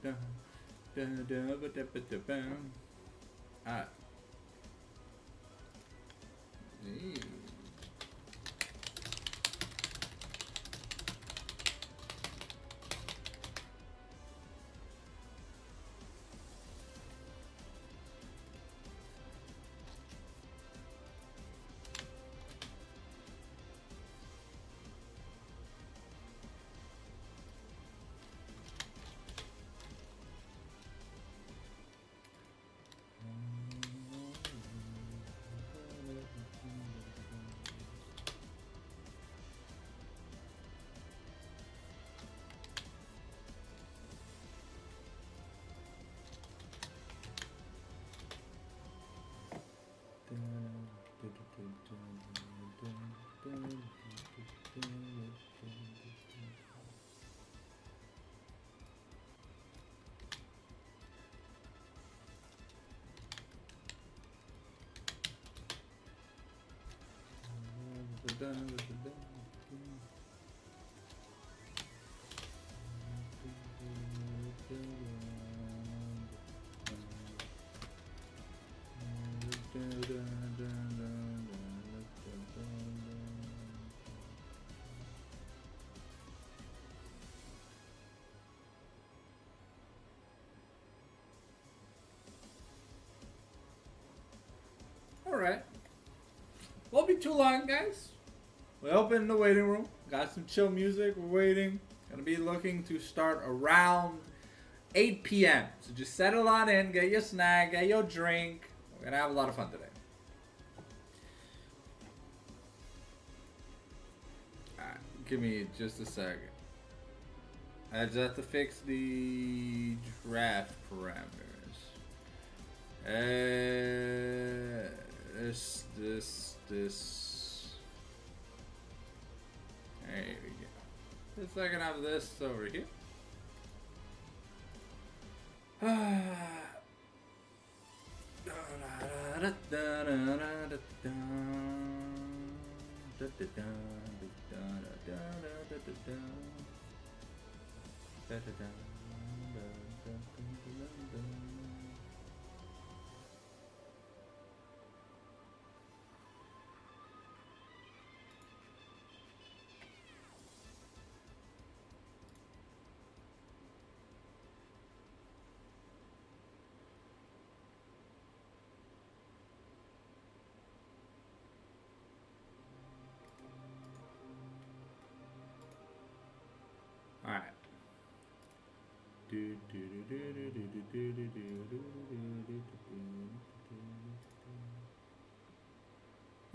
Alright. Alright. Won't be too long, guys. We open the waiting room. Got some chill music. We're waiting. Gonna be looking to start around 8 p.m. So just settle on in, get your snack, get your drink. We're gonna have a lot of fun today. Alright, give me just a second. I just have to fix the draft parameters. This. There we go. Just so I can have this over here.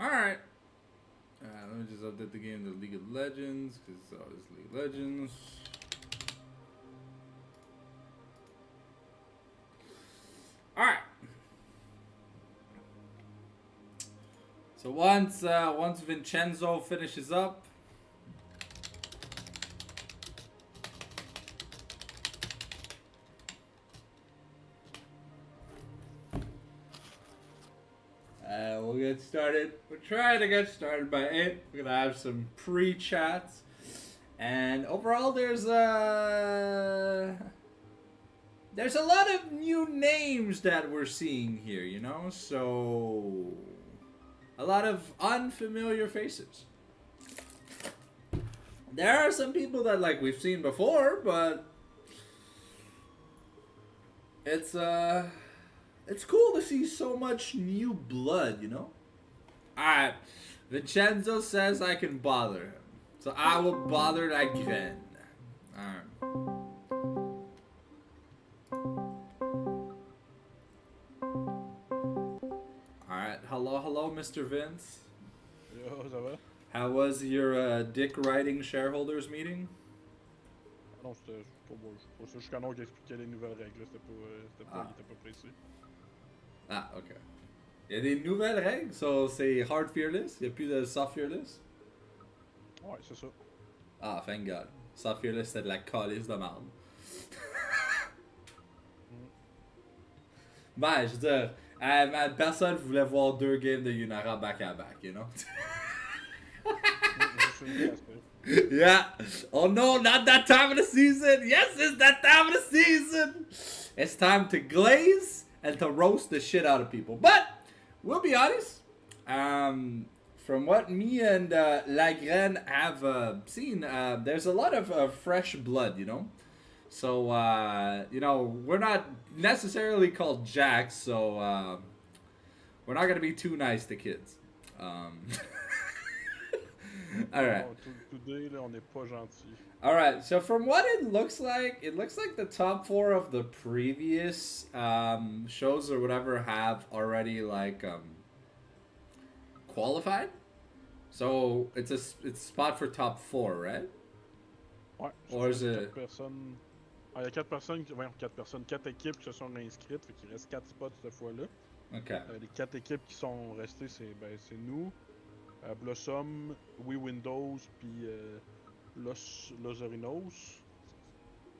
Alright. Alright. Let me just update the game to League of Legends, because it's always League of Legends. Alright. So once Vincenzo finishes up, we'll get started. We're trying to get started by 8. We're gonna have some pre-chats, and overall there's a lot of new names that we're seeing here, you know, so a lot of unfamiliar faces. There are some people that like we've seen before, but it's cool to see so much new blood, you know? Alright, Vincenzo says I can bother him, so I will bother again. Alright. Alright, hello, Mr. Vince. Yo, ça va? How was your dick riding shareholders meeting? Non, c'était pas bon. C'est juste Canon qui expliquait les nouvelles règles. Il était pas précis. Ah, ok. Il y a des nouvelles règles, so c'est hard fearless, il n'y a plus de soft fearless? Ouais, c'est ça. Ah, thank God. Soft fearless, c'était de la calice de merde. Ben, je veux dire, personne voulait voir 2 games de Yunara back-à-back, you know? Juste une pièce, Yeah. Oh no, not that time of the season. Yes, it's that time of the season. It's time to glaze and to roast the shit out of people. But we'll be honest. From what me and Lagraine have seen, there's a lot of fresh blood, you know. So we're not necessarily called jacks, so we're not gonna be too nice to kids. All right. Non, today, là, on n'est pas gentil. All right. So from what it looks like the top four of the previous shows or whatever have already qualified. So it's a spot for top four, right? Ouais. Or is it? 4 personnes. Ah, il y a 4 personnes, voyons, 4 personnes, 4 équipes qui se sont réinscrites, fait qu'il reste 4 spots cette fois-là. Ok. Les 4 équipes qui sont restées, c'est nous, Blossom, We Windows, puis Los Orinos.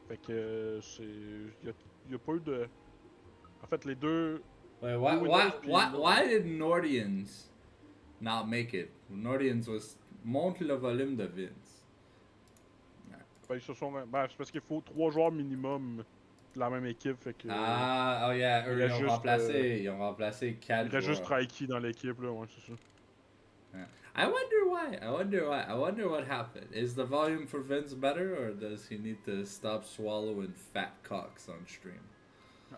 Fait que c'est. Il y a pas eu de. En fait, les deux. Wait, why did Nordians not make it? Nordians was monte le volume de Vince. Ben, ils se sont. Ben, c'est parce qu'il faut 3 joueurs minimum de la même équipe, fait que. Ah, oh yeah, il ils reste ont juste, remplacé, 4 il reste juste joueurs. Traiki dans l'équipe, là, ouais, c'est ça. Yeah. I wonder what happened. Is the volume for Vince better, or does he need to stop swallowing fat cocks on stream?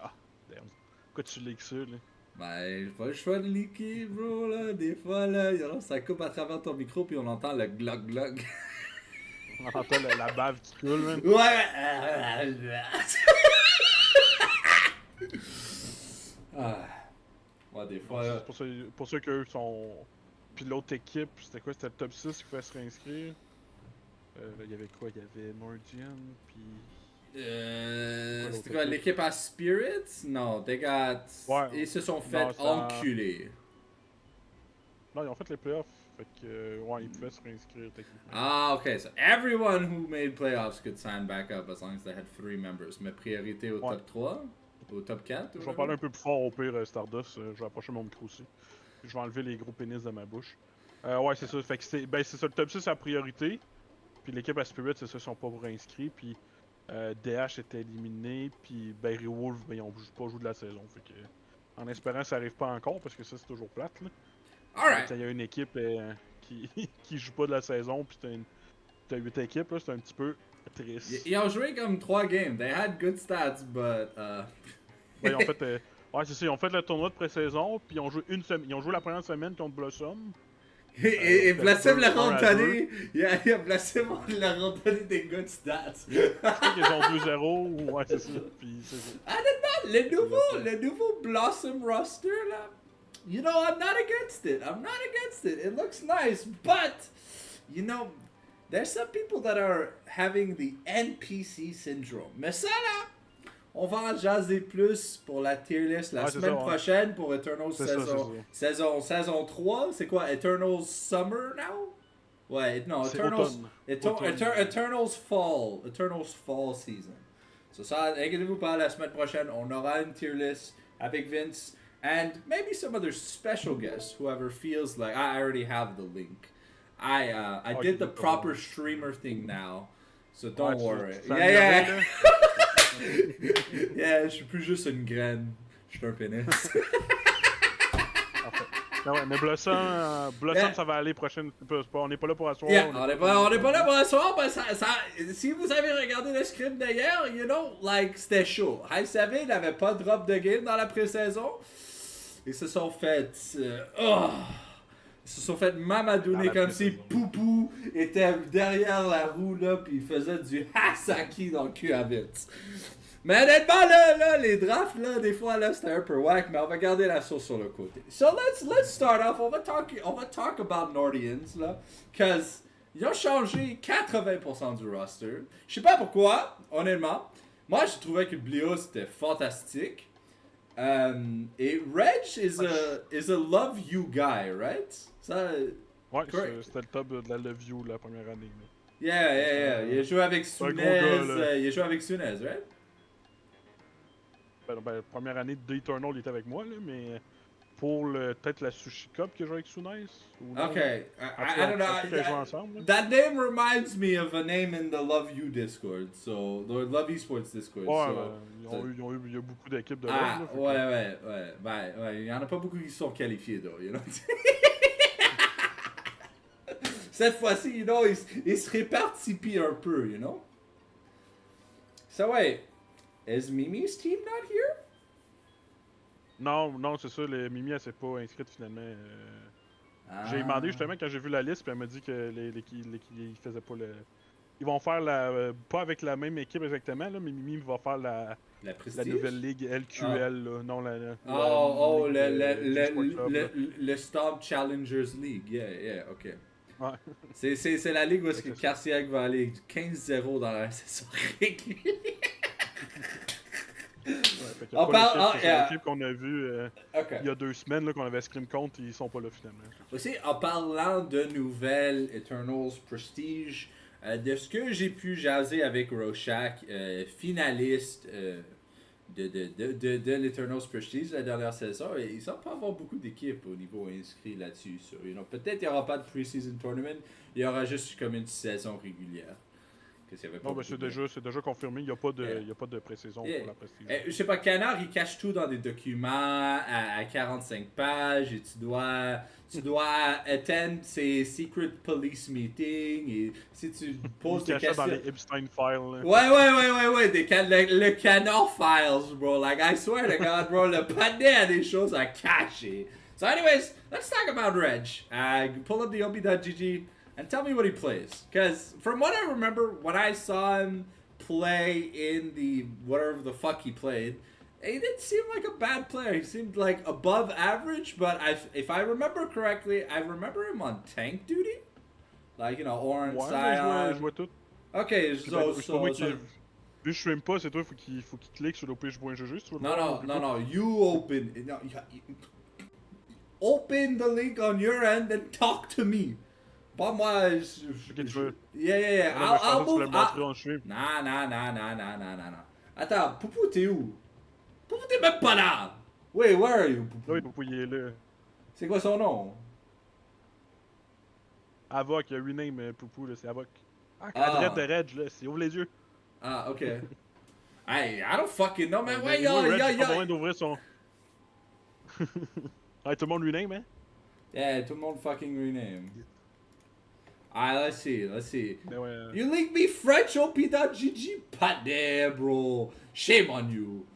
Ah, damn. Pourquoi tu leaks ça, là? Ben, j'ai pas le choix de leaker, bro, là. Des fois, là, ça coupe à travers ton micro, puis on entend le glog glog. On entend la bave qui coule, man. Ouais! Ouais, des fois, là. Pour ceux qu'eux sont. Puis l'autre équipe, c'était quoi? C'était le top 6 qui pouvait se réinscrire. Il y avait quoi? Il y avait Nordian, puis. C'était quoi, l'équipe à Spirits? Non, they got. Ouais. Ils se sont fait Non, enculer. Non, ils ont fait les playoffs. Fait que, ouais, ils pouvaient se réinscrire techniquement. Ah, okay. So everyone who made playoffs could sign back up as long as they had 3 members. Mais priorité au top 3? Au top 4? Je vais parler un peu plus fort au pire, Stardust. Je vais approcher mon micro aussi. Je vais enlever les gros pénis de ma bouche. Ouais, c'est ça. Fait que c'est ça, le top 6 à priorité. Puis l'équipe à Spirit, c'est ça, ils sont pas réinscrits. Puis DH était éliminé. Puis Berry Wolf, ben, ils ont pas joué de la saison. Fait que, en espérant que ça arrive pas encore, parce que ça, c'est toujours plate, là. Alright. Quand il y a une équipe qui joue pas de la saison, puis t'as 8 équipes, là, c'est un petit peu triste. Ils ont joué comme 3 games. They had good stats, but. Ben, ils ont fait. Ouais, c'est ça, ils ont fait le tournoi de pré-saison, puis ils ont joué ils ont joué la première semaine contre Blossom. Et Blossom leur ont 1-2. donné. Il a Blossom leur ont donné des good stats. Je crois qu'ils ont 2-0, ouais, c'est ça. Puis c'est ça. Honnêtement, le nouveau Blossom roster, là. You know, I'm not against it. It looks nice, but, you know, there's some people that are having the NPC syndrome. Mais ça, là, on va en jaser plus pour la tier list la semaine prochaine pour Eternals saison 3. C'est quoi, Eternals Summer now? Ouais, non, Eternals Fall Season. So ça, inquiétez-vous pas, la semaine prochaine, on aura une tier list avec Vince. And maybe some other special guests, whoever feels like I already have the link. I did the proper streamer thing now, so don't worry. Yeah. Yeah, je suis plus juste une graine. Je suis un pénis. Non, ouais, mais Blossom, yeah. Ça va aller prochaine. On n'est pas là pour asseoir. Yeah, on n'est pas là pour asseoir. Si vous avez regardé le script d'hier, you know, like, c'était chaud. High 7 n'avait pas de drop de game dans la pré-saison. Ils se sont fait. Ils se sont fait mamadouner comme si Poupou était derrière la roue là, puis il faisait du hasaki dans le cul à vite. Mais honnêtement, là, les drafts, là, des fois, là, c'était un peu whack, mais on va garder la sauce sur le côté. So, let's start off. On va talk about Nordians, là, cause ils ont changé 80% du roster. Je sais pas pourquoi, honnêtement. Moi, je trouvais que Blio, c'était fantastique. Et Reg is a love you guy, right? Ça, ouais, c'était le top de la love you la première année. Là. Yeah. Il a joué avec Sunez, right? Ben, première année d'Eternal, il était avec moi, là, mais pour peut-être la Sushi Cup que joue avec Sunais. Okay, I don't Qu'ils jouent know. ensemble. That name reminds me of a name in the Love You Discord, so the Love Esports Discord. Ouais, So, il y a beaucoup d'équipes de ah, Love. ouais. Ben, ouais, il y en a pas beaucoup qui sont qualifiés, though, you know. Cette fois-ci, you know, ils se répartissent un peu, you know. So wait, is Mimi's team not here? Non, c'est ça, Mimi, elle s'est pas inscrite finalement. J'ai demandé justement quand j'ai vu la liste, puis elle m'a dit que ils faisaient pas le. Ils vont faire pas avec la même équipe exactement, là, mais Mimi va faire la nouvelle ligue LQL, là. Non, le Stomp Challengers League. Yeah, ok. Ouais. C'est la ligue où est-ce que Carciac va aller 15-0 dans la saison régulière. On parle l'équipe qu'on a vu il y a 2 semaines là, qu'on avait scrim contre, ils sont pas là finalement. Aussi, en parlant de nouvelles Eternals Prestige, de ce que j'ai pu jaser avec Rorschach, finaliste de l'Eternals Prestige la dernière saison, il semble pas avoir beaucoup d'équipes au niveau inscrit là-dessus. So, you know, peut-être qu'il n'y aura pas de Preseason Tournament, il y aura juste comme une saison régulière. Non, ben c'est déjà confirmé, il n'y a pas de pré-saison pour la Prestige. Je sais pas, Canard, il cache tout dans des documents à 45 pages et tu dois attendre ses secret police meetings et si tu poses des questions... dans les Epstein Files. Ouais, le Canard Files, bro. Like, I swear to God, bro, le panier a des choses à cacher. So anyways, let's talk about Reg. Pull up the op.gg. And tell me what he plays. Because from what I remember, when I saw him play in the whatever the fuck he played, he didn't seem like a bad player. He seemed like above average, but if I remember correctly, I remember him on tank duty. Like, you know, Orange, Scion. Je vois tout. Ok, so... Vu que je stream pas, c'est toi, faut qu'il clique sur l'op.gg si tu veux. No, you open... No, open the link on your end and talk to me. Pas moi, Yeah. I'll move. Nah. Attends, Poupou, t'es où? Poupou, t'es même pas là! Wait, where are you, Poupou? Oui, Poupou, il est là. C'est quoi son nom? Avoc, il y a rename Poupou, là, c'est Avoc. Adresse de Reg, là, c'est ouvre les yeux. Ah, ok. Hey, I don't fucking know, man. Ouais, yo. Pas besoin d'ouvrir son. Hey, tout le monde rename, hein? Yeah, tout le monde fucking rename. Alright, let's see. Ouais. You link me French op.gg? Pas there, bro. Shame on you.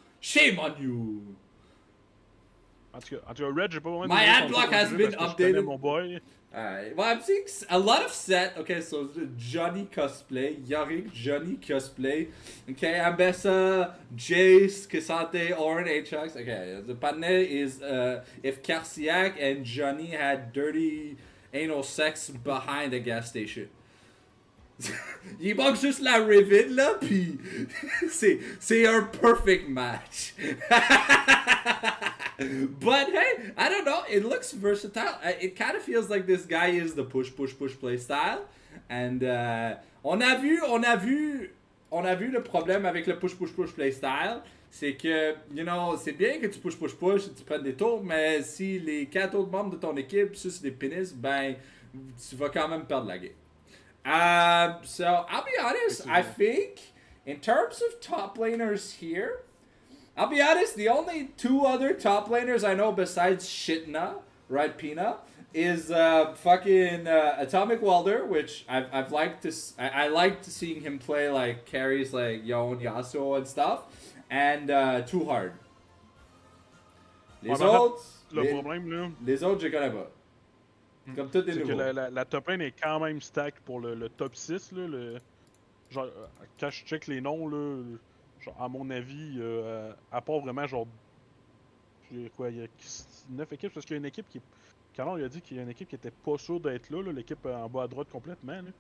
En tout cas, Red, j'ai pas vraiment. My ad block has been updated. Mon boy. Alright, well, I'm seeing a lot of set. Okay, so Johnny cosplay, Yorick, Johnny cosplay. Okay, Ambessa, Jace, Cassante, Orin, Atrax. Okay, the panel is if Carciac and Johnny had dirty anal sex behind a gas station. Il manque juste la Rivet là, pis c'est un perfect match. But hey, I don't know. It looks versatile. It kind of feels like this guy is the push play style. And on a vu le problème avec le push play style. C'est que, you know, c'est bien que tu push et tu prennes des tours, mais si les 4 autres membres de ton équipe sucent des pénis, ben, tu vas quand même perdre la game. So, I'll be honest, I think, in terms of top laners here, I'll be honest, the only 2 other top laners I know besides Shitna, right, Pina, is fucking Atomic Welder, which I've liked to, I liked seeing him play like carries like Yon, Yasuo and stuff, and Too Hard. Les autres, les autres, je connais pas. Comme tout est nouveau. Que la top lane est quand même stack pour le top 6. Là, genre, quand je check les noms, là, genre, à mon avis, à part vraiment, genre, il y a 9 équipes, parce qu'il y a une équipe qui... Quand il a dit qu'il y a une équipe qui était pas sûre d'être là, l'équipe en bas à droite complètement. Là,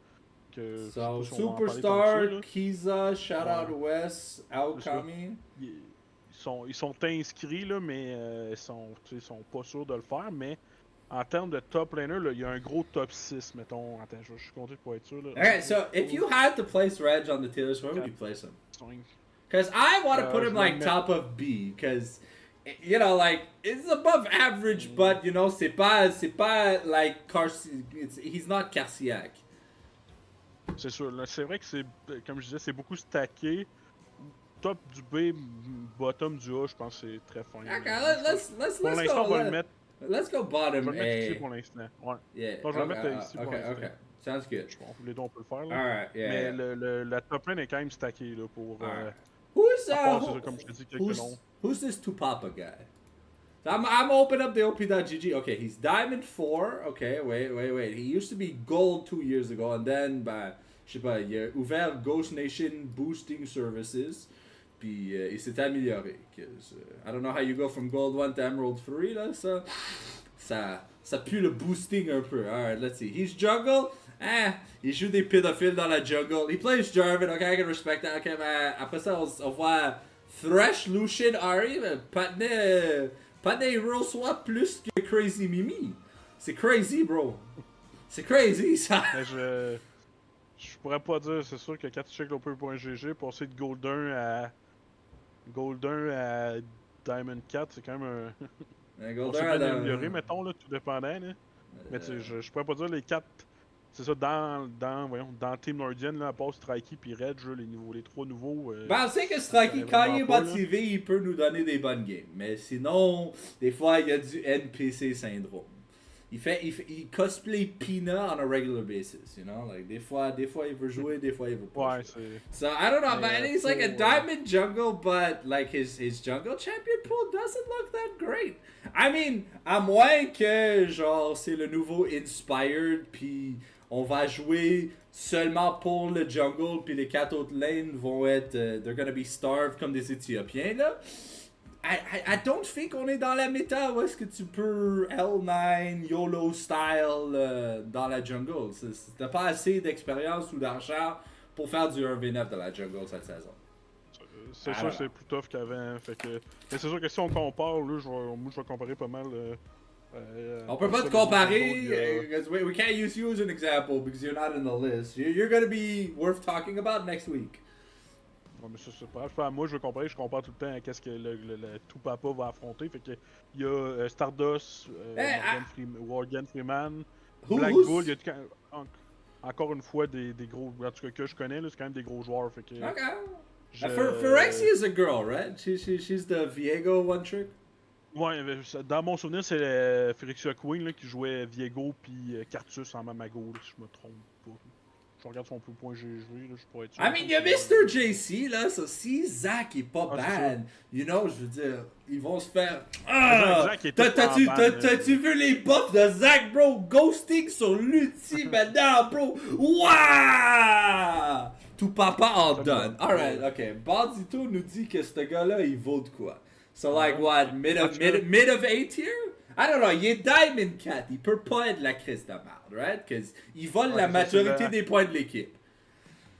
que, so, si Superstar, Kiza, Shout Out West, Aokami. Ils sont inscrits, là, mais ils sont pas sûrs de le faire, mais... En termes de top laner, il y a un gros top 6, mettons. Attends, je suis content pour être sûr. Là. Alright, so if you had to place Reg on the TierList, where would you place him? Because I want to put him like top of B, because you know, like, it's above average, but, you know, c'est pas like, he's not Carciac. C'est sûr. Là, c'est vrai que c'est, comme je disais, c'est beaucoup stacké. Top du B, bottom du A, je pense que c'est très fin. Okay, let's Pour l'instant, on va le mettre. Let's go Je bottom vais le mettre ici A. pour l'instant. Ouais. Yeah. Non, je vais le mettre ici pour l'instant. Okay. Sounds good. Je pense que les deux, on peut le faire. Là. Alright, yeah. Mais Yeah. la top lane est quand même stackée là, pour. Who's à part, c'est ça, comme je te dis, quelques noms. who's this Tupapa guy? I'm open up the OP.GG. Okay, he's Diamond 4. Okay, wait. He used to be Gold 2 years ago, and then, je sais pas, il a ouvert Ghost Nation Boosting Services, puis il s'est amélioré. I don't know how you go from Gold 1 to Emerald 3, là, ça pue le boosting un peu. Alright, let's see. He's jungle. Il joue des pédophiles dans la jungle. He plays Jarvan. Okay, I can respect that. Okay, mais après ça, on voit Thresh, Lucian, Ahri, mais Patne Hero soit plus que Crazy Mimi. C'est crazy, bro. C'est crazy, ça. Mais je pourrais pas dire, c'est sûr que quand tu check l'OP.GG, passer de Gold 1 à Diamond 4, c'est quand même un. Gold On s'est 1 bien à amélioré, mettons, là, tout dépendant. Là. Mais tu sais, je pourrais pas dire les 4. C'est ça, dans Team Nordienne, là, à part Strikey puis Red, les 3 nouveaux. Ben, on sait que Strikey, quand il est motivé, il peut nous donner des bonnes games. Mais sinon, des fois, il y a du NPC syndrome. Il cosplay Pina on a regular basis, you know? Like, des fois, il veut jouer, des fois, il veut pas. Ouais, c'est. So, I don't know, man. He's like a diamond jungle, but, like, his jungle champion pool doesn't look that great. I mean, à moins que, genre, c'est le nouveau Inspired, puis on va jouer seulement pour le jungle, puis les 4 autres lanes vont être, they're gonna be starved comme des Éthiopiens, là. I don't think on est dans la méta où est-ce que tu peux L9, YOLO style dans la jungle. T'as pas assez d'expérience ou d'argent pour faire du 1v9 dans la jungle cette saison. C'est sûr que c'est plus tough qu'avant. Fait que... Mais c'est sûr que si on compare, là, moi je vais comparer pas mal. On peut pas te comparer, because we can't use you as an example because you're not in the list. You're gonna be worth talking about next week. Ouais, mais ça, c'est pas grave. Moi, je compare tout le temps à qu'est-ce que le tout papa va affronter. Fait que il y a Stardust, Morgan Freeman, Black Bull, il y a encore une fois des gros, en tout cas que je connais, c'est quand même des gros joueurs. Fait que, Phyrexia is a girl, right? She's the Viego one trick. Ouais, dans mon souvenir, c'est Phyrexia Queen là, qui jouait Viego puis Cartus en Mamago, si je me trompe pas. Je regarde son point GG, là, je pourrais être sûr. I mean, il y a Mr. JC, là, so si Zach est pas bad, you know, je veux dire, ils vont se faire... T'as-tu vu les buffs de Zach, bro? Ghosting sur l'ulti maintenant, bro! Wouah! Tout papa all done. Alright, ok. Bandito nous dit que ce gars-là, il vaut de quoi? So like what, mid of A tier? I don't know, il est Diamond 4, il peut pas être la crise de merde, right? Cause il vole la majorité des points de l'équipe.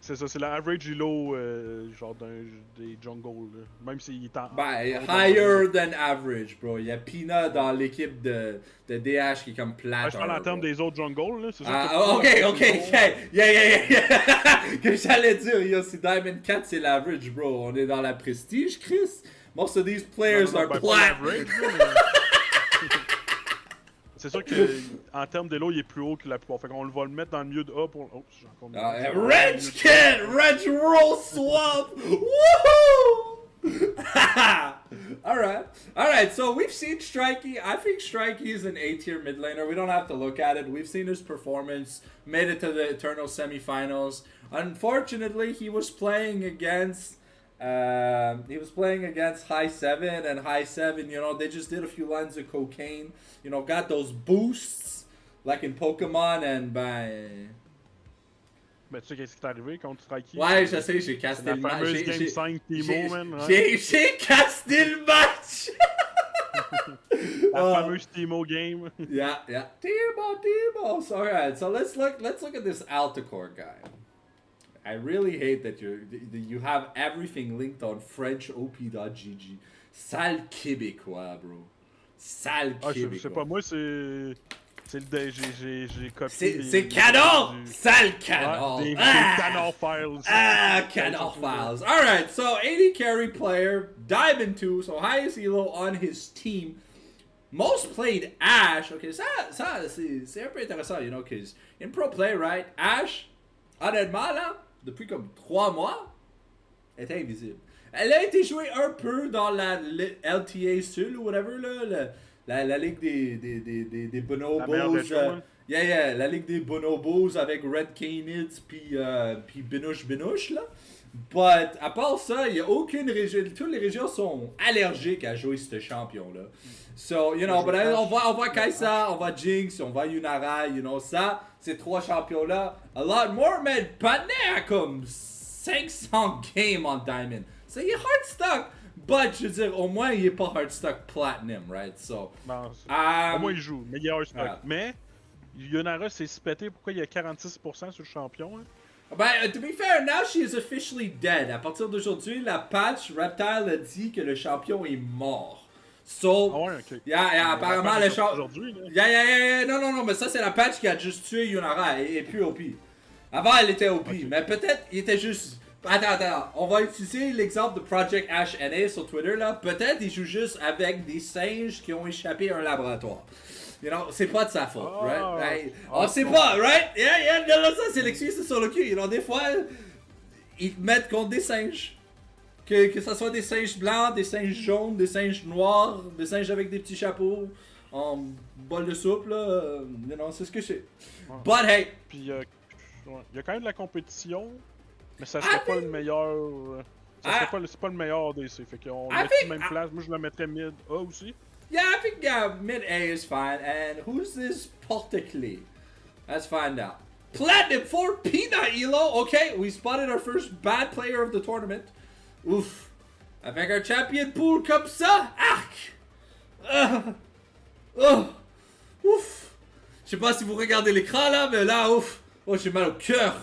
C'est ça, c'est l'average elo genre des jungle, là. Même s'il est en... higher than average, bro. Il y a Pina dans l'équipe de DH qui est comme plate. Je parle en termes des autres jungle, là. C'est ça ok. Yeah. Que j'allais dire, si Diamond 4 c'est l'average, bro. On est dans la prestige, Chris. Most of these players are plate. C'est sûr qu'en termes d'élo, il est plus haut que la plupart. Fait qu'on va le mettre dans le milieu de A pour... Oh, j'ai encore mis... Reg roll swap! Woohoo! Alright, so we've seen Strikey. I think Strikey is an A-tier mid laner. We don't have to look at it. We've seen his performance. Made it to the Eternal semifinals. Unfortunately, he was playing against High 7, and High 7, you know, they just did a few lines of cocaine, you know, got those boosts, like in Pokemon, and Mais tu sais qu'est-ce qui est arrivé contre Strikey? Ouais, je sais, j'ai casté le match. La fameuse Game 5 Timo, man. J'ai casté le match! La fameuse Timo game. Yeah. Timo. So, alright, so let's look at this Alticore guy. I really hate that you have everything linked on French OP.GG. Sale Québécois, bro. Sale Québécois. Je sais pas, moi c'est... C'est le j'ai copié. C'est canon! Sale canon! Des Canard Files. Canard Files. Alright, so 80 carry player, Diamond 2, so highest elo on his team. Most played Ash. Okay, ça c'est un peu intéressant, you know, because in pro play, right? Ash, honnêtement, là, depuis comme 3 mois, elle était invisible. Elle a été jouée un peu dans la LTA Sul ou whatever, là, la ligue des bonobos. La ligue des bonobos avec Red Canids puis Binouche, là. But, à part ça, il n'y a aucune région. Toutes les régions sont allergiques à jouer ce champion-là. So, you know, but on voit Kaisa, on voit Jinx, on voit Yunara, you know, ça, ces 3 champions-là. A lot more, mais Patnais a comme 500 games en Diamond. So, il est hard stuck. But, je veux dire, au moins, il est pas hard stuck Platinum, right? So, non, au moins, il joue, mais il est hard stuck. Mais, Yunara s'est spété, pourquoi il y a 46% sur le champion, hein? Ben, to be fair, now she is officially dead. À partir d'aujourd'hui, la patch Reptile a dit que le champion est mort. So, ok. Apparemment, le champion. Aujourd'hui, là. Non, mais ça, c'est la patch qui a juste tué Yunara et puis OP. Avant, elle était OP, mais peut-être il était juste. Attends, on va utiliser l'exemple de Project Ash NA sur Twitter, là. Peut-être il joue juste avec des singes qui ont échappé à un laboratoire. You know, c'est pas de sa faute, right? On sait pas, right? Non, ça, c'est l'excuse sur le cul. You know, des fois, ils te mettent contre des singes. Que ce soit des singes blancs, des singes jaunes, des singes noirs, des singes avec des petits chapeaux, en bol de soupe, là. You know, c'est ce que c'est. But hey! Puis, il y a quand même de la compétition, mais ça serait pas le meilleur. C'est pas le meilleur DC. Fait qu'on met même place. Moi, je le mettrais mid A aussi. Yeah, I think mid A is fine. And who's this Porteclé? Let's find out. Platinum 4 Peanut Elo. Okay, we spotted our first bad player of the tournament. Ouf. Avec un champion pool comme ça. Arc. Ouf. Je sais pas si vous regardez l'écran là, mais là, ouf. Oh, j'ai mal au cœur.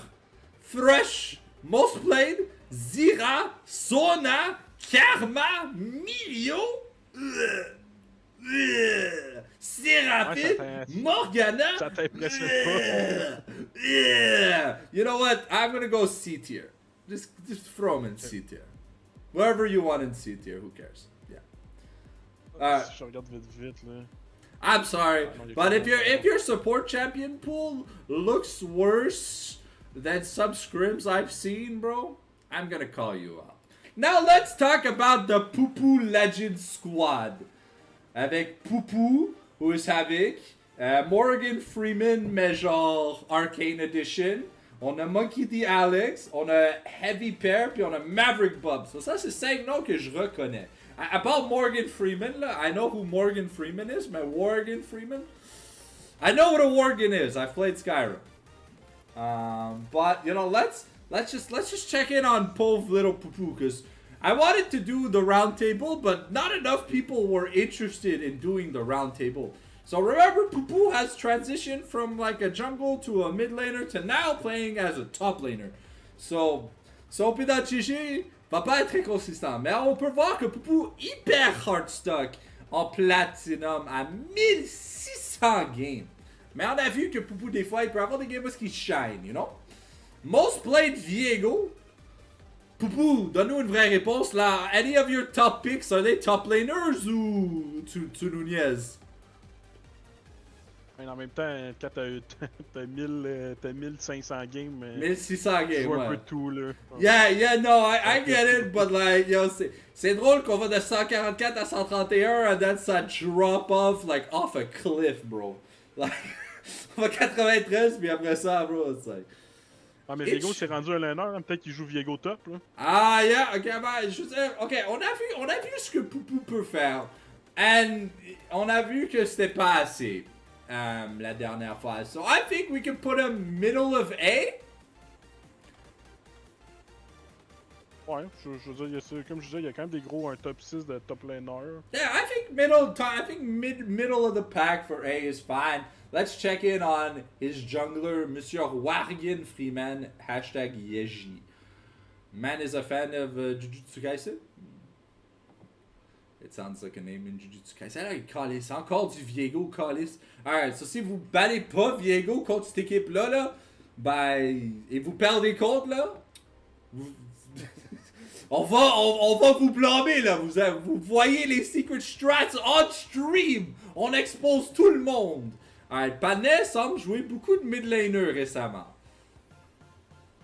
Fresh. Most played. Zira. Sona. Karma. Milio. Séraphine, Morgana. Ça t'impressionne pas. You know what? I'm gonna go C tier. Just throw him in C tier. Wherever you want in C tier, who cares? Yeah. Je regarde vite là. I'm sorry, but if your support champion pool looks worse than some scrims I've seen, bro, I'm gonna call you out. Now let's talk about the Poupou Legend Squad. Avec Poupou, who is Havoc, Morgan Freeman, mais genre Arcane Edition. On a Monkey D. Alex, on a Heavy Pair, puis on a Maverick Bob. So ça, c'est 5 noms que je reconnais. À part Morgan Freeman, là, I know who Morgan Freeman is, mais Morgan Freeman? I know what a Worgen is. I've played Skyrim. But, you know, let's just check in on Pov Little Poupou, because I wanted to do the round table, but not enough people were interested in doing the round table. So remember, Poupou has transitioned from like a jungle to a mid laner to now playing as a top laner. So Pida Chichi va pas être très consistant. Mais on peut voir que Poupou hyper hard stock en platinum à 1600 games. Mais on a vu que Poupou des fois il peut avoir des games où il shine, you know? Most played Viego. Poupou, donne-nous une vraie réponse là. Any of your top picks, are they top laners ou Nunez? En même temps, quand t'as 1500 games, 1600 games, tu vois ouais. un peu de tout, là. Yeah, no, I get it, but like, yo, c'est drôle qu'on va de 144 à 131 and then ça drop off, like, off a cliff, bro. Like, on va 93, puis après ça, bro, it's like... Ah, mais Viego s'est rendu un laner, hein? Peut-être qu'il joue Viego top, là. Ah, yeah, ok, ben, je veux dire, ok, on a vu ce que Poupou peut faire, and on a vu que c'était pas assez. La dernière fois. So I think we can put him middle of A. Ouais, je veux dire, comme je disais, il y a quand même des gros, un top 6 de top laner. Yeah, I think middle of the pack for A is fine. Let's check in on his jungler, Monsieur Wargen Freeman, hashtag Yeji. Man is a fan of Jujutsu Kaisen. It sounds like a name in Jujutsu Kaisen. Là, Callis, encore du Viego, Callis. Alright, so si vous battez pas Viego contre cette équipe-là, là, ben, et vous perdez contre, là, vous... on va vous blâmer, là. Vous voyez les secret strats on stream. On expose tout le monde. Alright, Panet semble jouer beaucoup de mid laner récemment.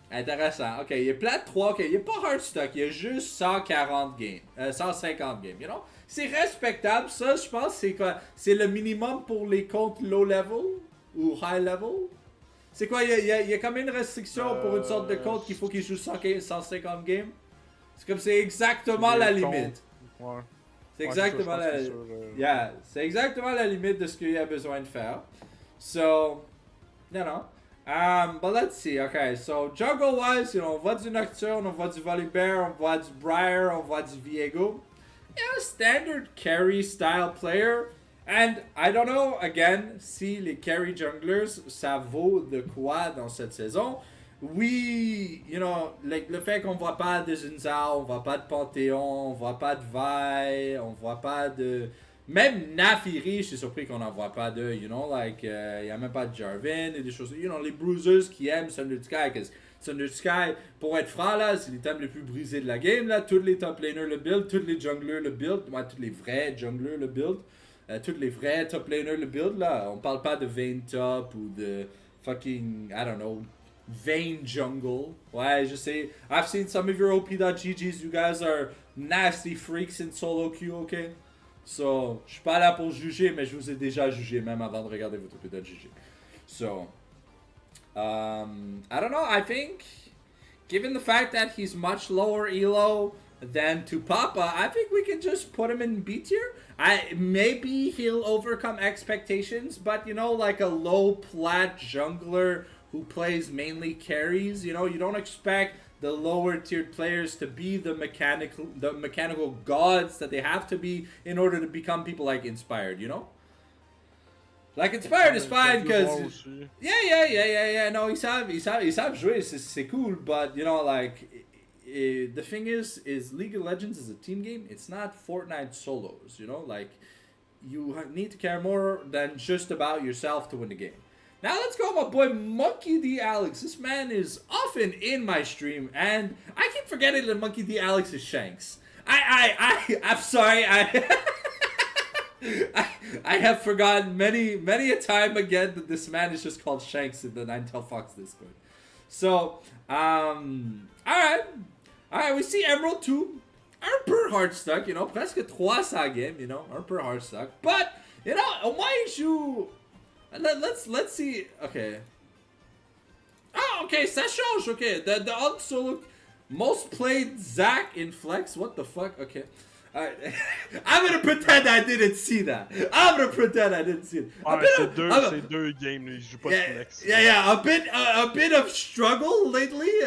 Intéressant. Ok, il est plat 3. Ok, il est pas hard stock. Il est juste 140 games. 150 games, you know? C'est respectable. Ça, je pense, c'est quoi? C'est le minimum pour les comptes low level? Ou high level? C'est quoi? Il y a comme une restriction pour une sorte de compte qu'il faut qu'il joue 150 games? C'est comme, c'est exactement la limite. Ouais. C'est exactement la limite. Yeah, c'est exactement la limite de ce qu'il y a besoin de faire. So, you know. But let's see. Okay, so jungle wise, you know, on voit du Nocturne, on voit du Volibear, on voit du Briar, on voit du Viego. Yeah, standard carry style player. And I don't know, again, si les carry junglers, ça vaut de quoi dans cette saison. Oui, you know, le fait qu'on voit pas de Zinzao, on voit pas de Panthéon, on voit pas de Vi, on voit pas de... Même Nafiri, je suis surpris qu'on n'en voit pas de, you know, like, y a même pas de Jarvan et des choses, you know, les bruisers qui aiment Thunder Sky, parce que Thunder Sky, pour être franc, là, c'est l'item le plus brisé de la game, là, tous les top laners le build, tous les junglers le build, ouais, tous les vrais junglers le build, tous les vrais top laners le build, là, on parle pas de Vayne top ou de fucking, I don't know, Vayne jungle, ouais, je sais, I've seen some of your OP.GGs, you guys are nasty freaks in solo queue, okay? So, je suis pas là pour juger, mais je vous ai déjà jugé même avant de regarder votre OP.GG. So, I don't know, I think, given the fact that he's much lower elo than Tupapa, I think we can just put him in B tier. Maybe he'll overcome expectations, but you know, like a low plat jungler who plays mainly carries, you know, you don't expect the lower tiered players to be the mechanical gods that they have to be in order to become people like Inspired, you know? Like Inspired is fine because yeah. No, ils savent jouer, c'est cool, but you know, like the thing is League of Legends is a team game. It's not Fortnite solos, you know? Like you need to care more than just about yourself to win the game. Now let's go, my boy Monkey D. Alex. This man is often in my stream, and I keep forgetting that Monkey D. Alex is Shanks. I'm sorry. I have forgotten many a time again that this man is just called Shanks in the Ninetale Fox Discord. So, alright, we see Emerald 2. Un peu hard stuck, you know, presque 300 game, you know, un peu hard stuck. But, you know, au moins il joue... Let's see. Okay. Oh, okay. Ça change. Okay. The also most played Zac in Flex. What the fuck? Okay. I'm gonna pretend I didn't see that. C'est deux games. Il joue pas de Flex. Yeah. A bit of struggle lately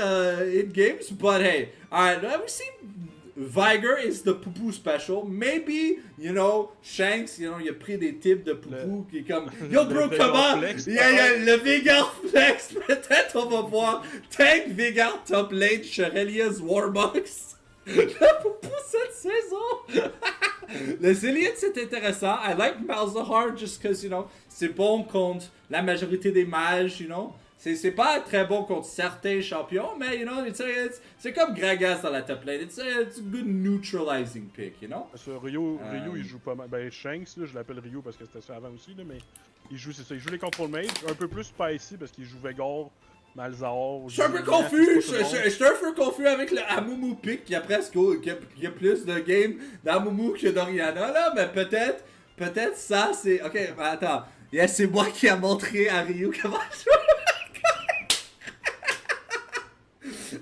in games, but hey. Alright. We see. Viger is the Poupou special. Maybe, you know, Shanks, you know, il a pris des tips de Poupou qui est comme yo bro, comment? Yeah, le Vigor Flex. Peut-être on va voir Tank Vigor top lane Shurelya's Warbox. Le Poupou cette saison. Le Zillion c'est intéressant. I like Malzahar just because, you know, c'est bon contre la majorité des mages, you know. C'est pas très bon contre certains champions, mais, you know, c'est comme Gragas dans la top lane. It's a good neutralizing pick, you know? Ryu, il joue pas mal. Ben, Shanks, là, je l'appelle Ryu parce que c'était ça avant aussi, là, mais il joue, c'est ça, il joue les control mage, un peu plus spicy parce qu'il joue Vegor, Malzahar. Je suis un peu confus, je suis un peu confus avec le Amumu pick qui a presque qui a plus de game d'Amumu que d'Oriana, là, mais peut-être ça, c'est... Ok, mais attends. Yeah, c'est moi qui a montré à Ryu comment jouer.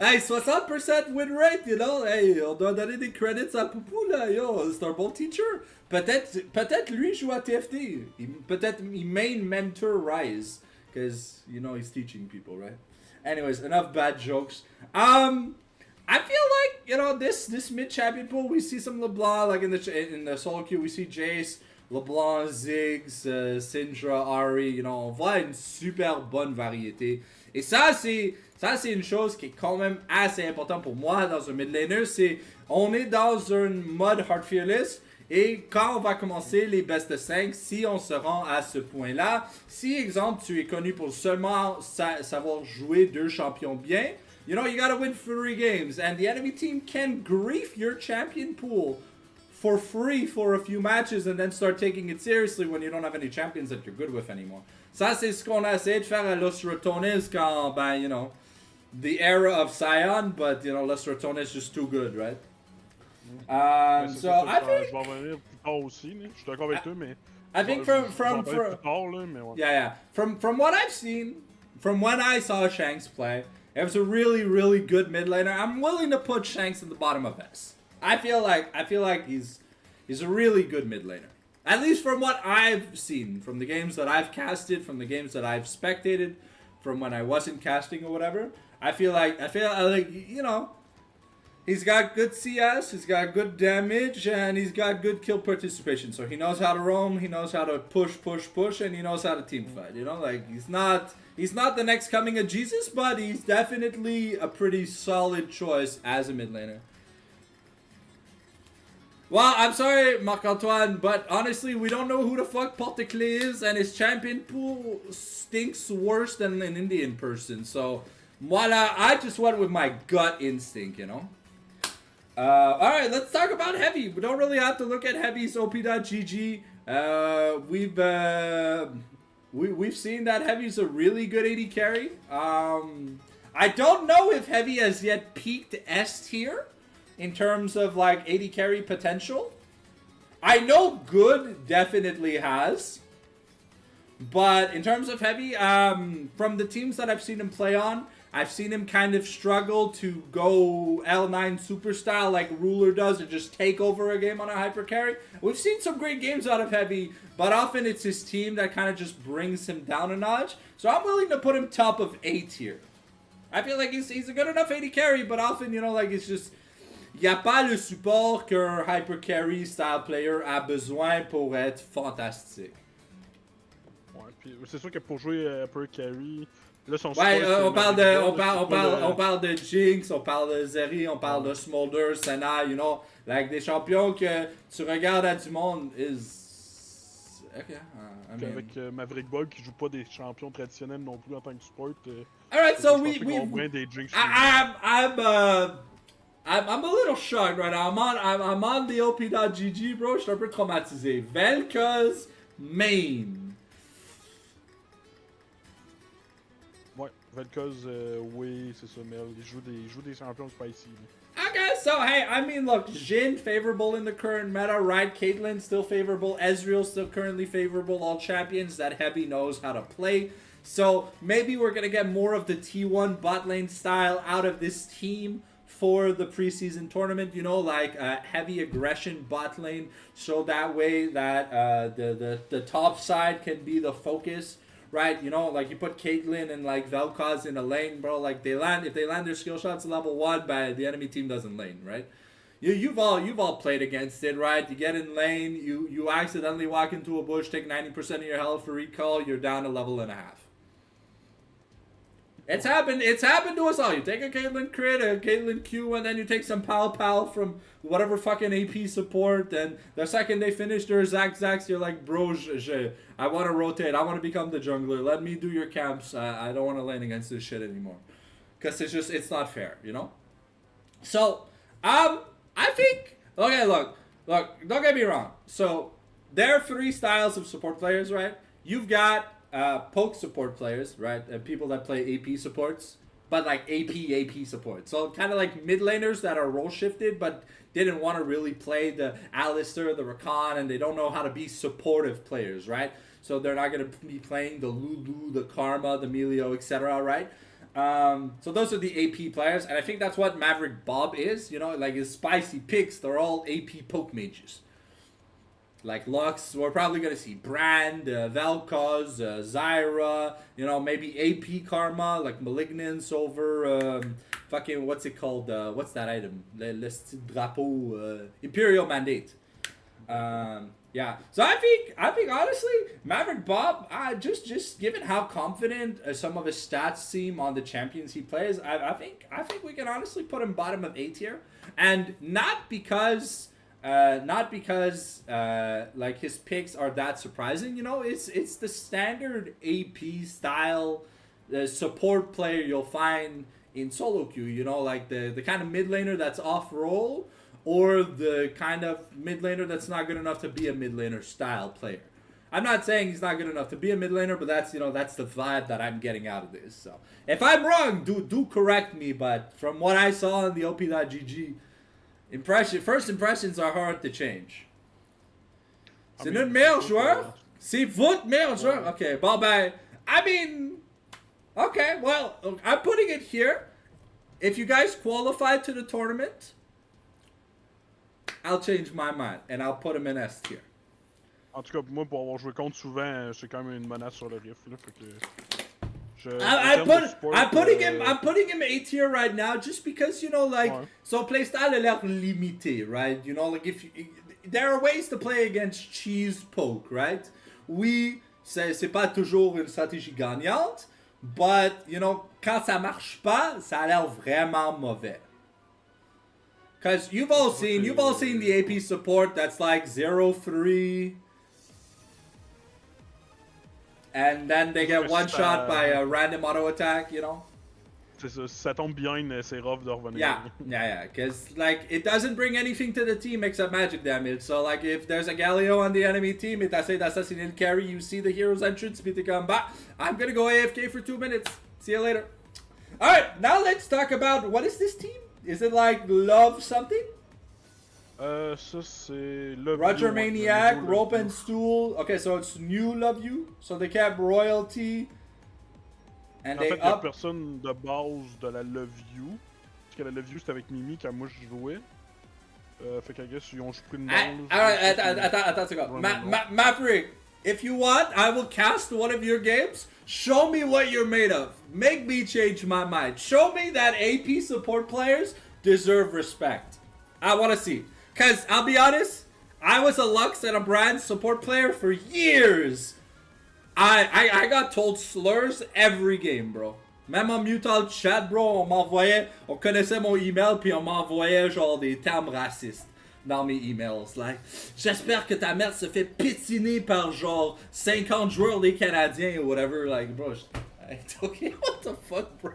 Hey, 60% win rate, you know, hey, on doit donner des credits à Poupou, là, yo, c'est un bon teacher. Peut-être lui joue à TFT. Peut-être il main mentor Rise, because, you know, he's teaching people, right? Anyways, enough bad jokes. I feel like, you know, this mid-champion pool, we see some LeBlanc, like in the solo queue, we see Jace, LeBlanc, Ziggs, Syndra, Ahri, you know, on voit une super bonne variété. Et ça, c'est une chose qui est quand même assez importante pour moi dans un mid laner, c'est on est dans un mode hard fearless Et quand on va commencer les best of 5, si on se rend à ce point-là, si, exemple, tu es connu pour seulement savoir jouer 2 champions bien, you know, you gotta win 3 games. And the enemy team can grief your champion pool for free for a few matches and then start taking it seriously when you don't have any champions that you're good with anymore. Ça, c'est ce qu'on a essayé de faire à Los Ratones quand, ben, you know, the era of Scion, but, you know, Los Ratones is just too good, right? So I think... Je vais revenir plus tard aussi, là. Je suis d'accord avec toi, mais... I think from what I've seen, from when I saw Shanks play, it was a really, really good mid laner. I'm willing to put Shanks in the bottom of S. I feel like he's a really good mid laner. At least from what I've seen, from the games that I've casted, from the games that I've spectated, from when I wasn't casting or whatever. I feel like you know, he's got good CS, he's got good damage, and he's got good kill participation. So he knows how to roam, he knows how to push, and he knows how to team fight. You know, like he's not the next coming of Jesus, but he's definitely a pretty solid choice as a mid laner. Well, I'm sorry, Marc-Antoine, but honestly, we don't know who the fuck Porteclé is, and his champion pool stinks worse than an Indian person. So, voila, I just went with my gut instinct, you know? Alright, let's talk about Heavy. We don't really have to look at Heavy's OP.GG. We've seen that Heavy's a really good AD carry. I don't know if Heavy has yet peaked S tier in terms of like AD carry potential. I know Good definitely has. But in terms of Heavy, from the teams that I've seen him play on, I've seen him kind of struggle to go L9 super style like Ruler does and just take over a game on a hyper carry. We've seen some great games out of Heavy, but often it's his team that kind of just brings him down a notch. So I'm willing to put him top of A tier. I feel like he's a good enough AD carry, but often, you know, like it's just... Il n'y a pas le support qu'un hyper carry style player a besoin pour être fantastique. Ouais, puis c'est sûr que pour jouer hyper carry, là son ouais, on parle de Jinx, on parle de Zeri, on parle de Smolder, Senna, you know, like des champions que tu regardes à du monde is okay. I mean... Avec Maverick Bug qui joue pas des champions traditionnels non plus en tant que support. Alright, so I'm a little shocked right now. I'm on the OP.GG, bro. Je suis un peu traumatisé. Vel'Koz main. Ouais, Vel'Koz, oui, c'est ça, mais il joue des champions spicy. Okay, so hey, I mean, look, Jhin favorable in the current meta, right? Caitlyn still favorable, Ezreal still currently favorable. All champions that Heavy knows how to play. So maybe we're gonna get more of the T1 bot lane style out of this team for the preseason tournament, you know, like heavy aggression bot lane, so that way that the top side can be the focus, right? You know, like you put Caitlyn and like Vel'Koz in a lane, bro, like if they land their skill shots level 1, but the enemy team doesn't lane, right? You've all played against it, right? You get in lane, you accidentally walk into a bush, take 90% of your health for recall, you're down a level and a half. It's happened to us all. You take a Caitlyn crit, a Caitlyn Q, and then you take some pal from whatever fucking AP support, and the second they finish their Zax, you're like, bro, I want to rotate. I want to become the jungler. Let me do your camps. I don't want to lane against this shit anymore. Because it's not fair, you know? So, I think, okay, look, don't get me wrong. So, there are 3 styles of support players, right? You've got poke support players, right? And people that play AP supports, but like AP support. So kind of like mid laners that are role shifted, but didn't want to really play the Alistar, the Rakan, and they don't know how to be supportive players, right? So they're not going to be playing the Lulu, the Karma, the Melio, etc., right? So those are the AP players, and I think that's what Maverick Bob is, you know, like his spicy picks, they're all AP poke mages. Like Lux, we're probably going to see Brand, Vel'Koz, Zyra, you know, maybe AP Karma, like Malignance over, fucking, what's it called, what's that item? Le Drapeau, Imperial Mandate. Yeah, so I think honestly, Maverick Bob, just given how confident some of his stats seem on the champions he plays, I think we can honestly put him bottom of A tier, and not because Not because like his picks are that surprising. You know, it's the standard AP style support player you'll find in solo queue. You know, like the kind of mid laner that's off role, or the kind of mid laner that's not good enough to be a mid laner style player. I'm not saying he's not good enough to be a mid laner, but that's, you know, that's the vibe that I'm getting out of this. So if I'm wrong, do correct me. But from what I saw in the OP.GG, first impressions are hard to change. C'est notre meilleur joueur? C'est votre meilleur joueur? Okay, bon ben, I mean, okay, well, I'm putting it here. If you guys qualify to the tournament, I'll change my mind and I'll put him in S tier. En tout cas, pour moi, pour avoir joué contre souvent, c'est quand même une menace sur le riff. Là, fait que I'm putting him A tier right now just because, you know, like, so playstyle a l'air limité, right? You know, like there are ways to play against cheese poke, right? Oui, c'est pas toujours une stratégie gagnante, but, you know, quand ça marche pas, ça a l'air vraiment mauvais. Because you've all seen the AP support that's like 0-3. And then they get one shot by a random auto attack, you know? C'est ça, si ça tombe bien, c'est rough de revenir. Yeah, because like it doesn't bring anything to the team except magic damage. So like if there's a Galio on the enemy team, et t'essaies d'assassiner le carry, you see the hero's entrance, puis t'es comme, bah, I'm gonna go AFK for 2 minutes. See you later. Alright, now let's talk about, what is this team? Is it like Love something? Ça c'est Love Roger You, Maniac, Rope and Stool. Okay, so it's new Love You. So they kept royalty. And en they fait, la up. personne de base de la Love You. Parce que la Love You c'était avec Mimi quand moi je jouais. Fait qu'à guess ils ont juste pris une balle. Alright, attends. Maverick, if you want, I will cast one of your games. Show me what you're made of. Make me change my mind. Show me that AP support players deserve respect. I want to see. Because, I'll be honest, I was a Lux and a Brand support player for years. I got told slurs every game, bro. Même en mutant le chat, bro, on connaissait mon email, puis on m'envoyait genre des termes racistes dans mes emails. Like, j'espère que ta mère se fait piétiner par genre 50 joueurs des Canadiens ou whatever. Like, bro, okay, what the fuck, bro?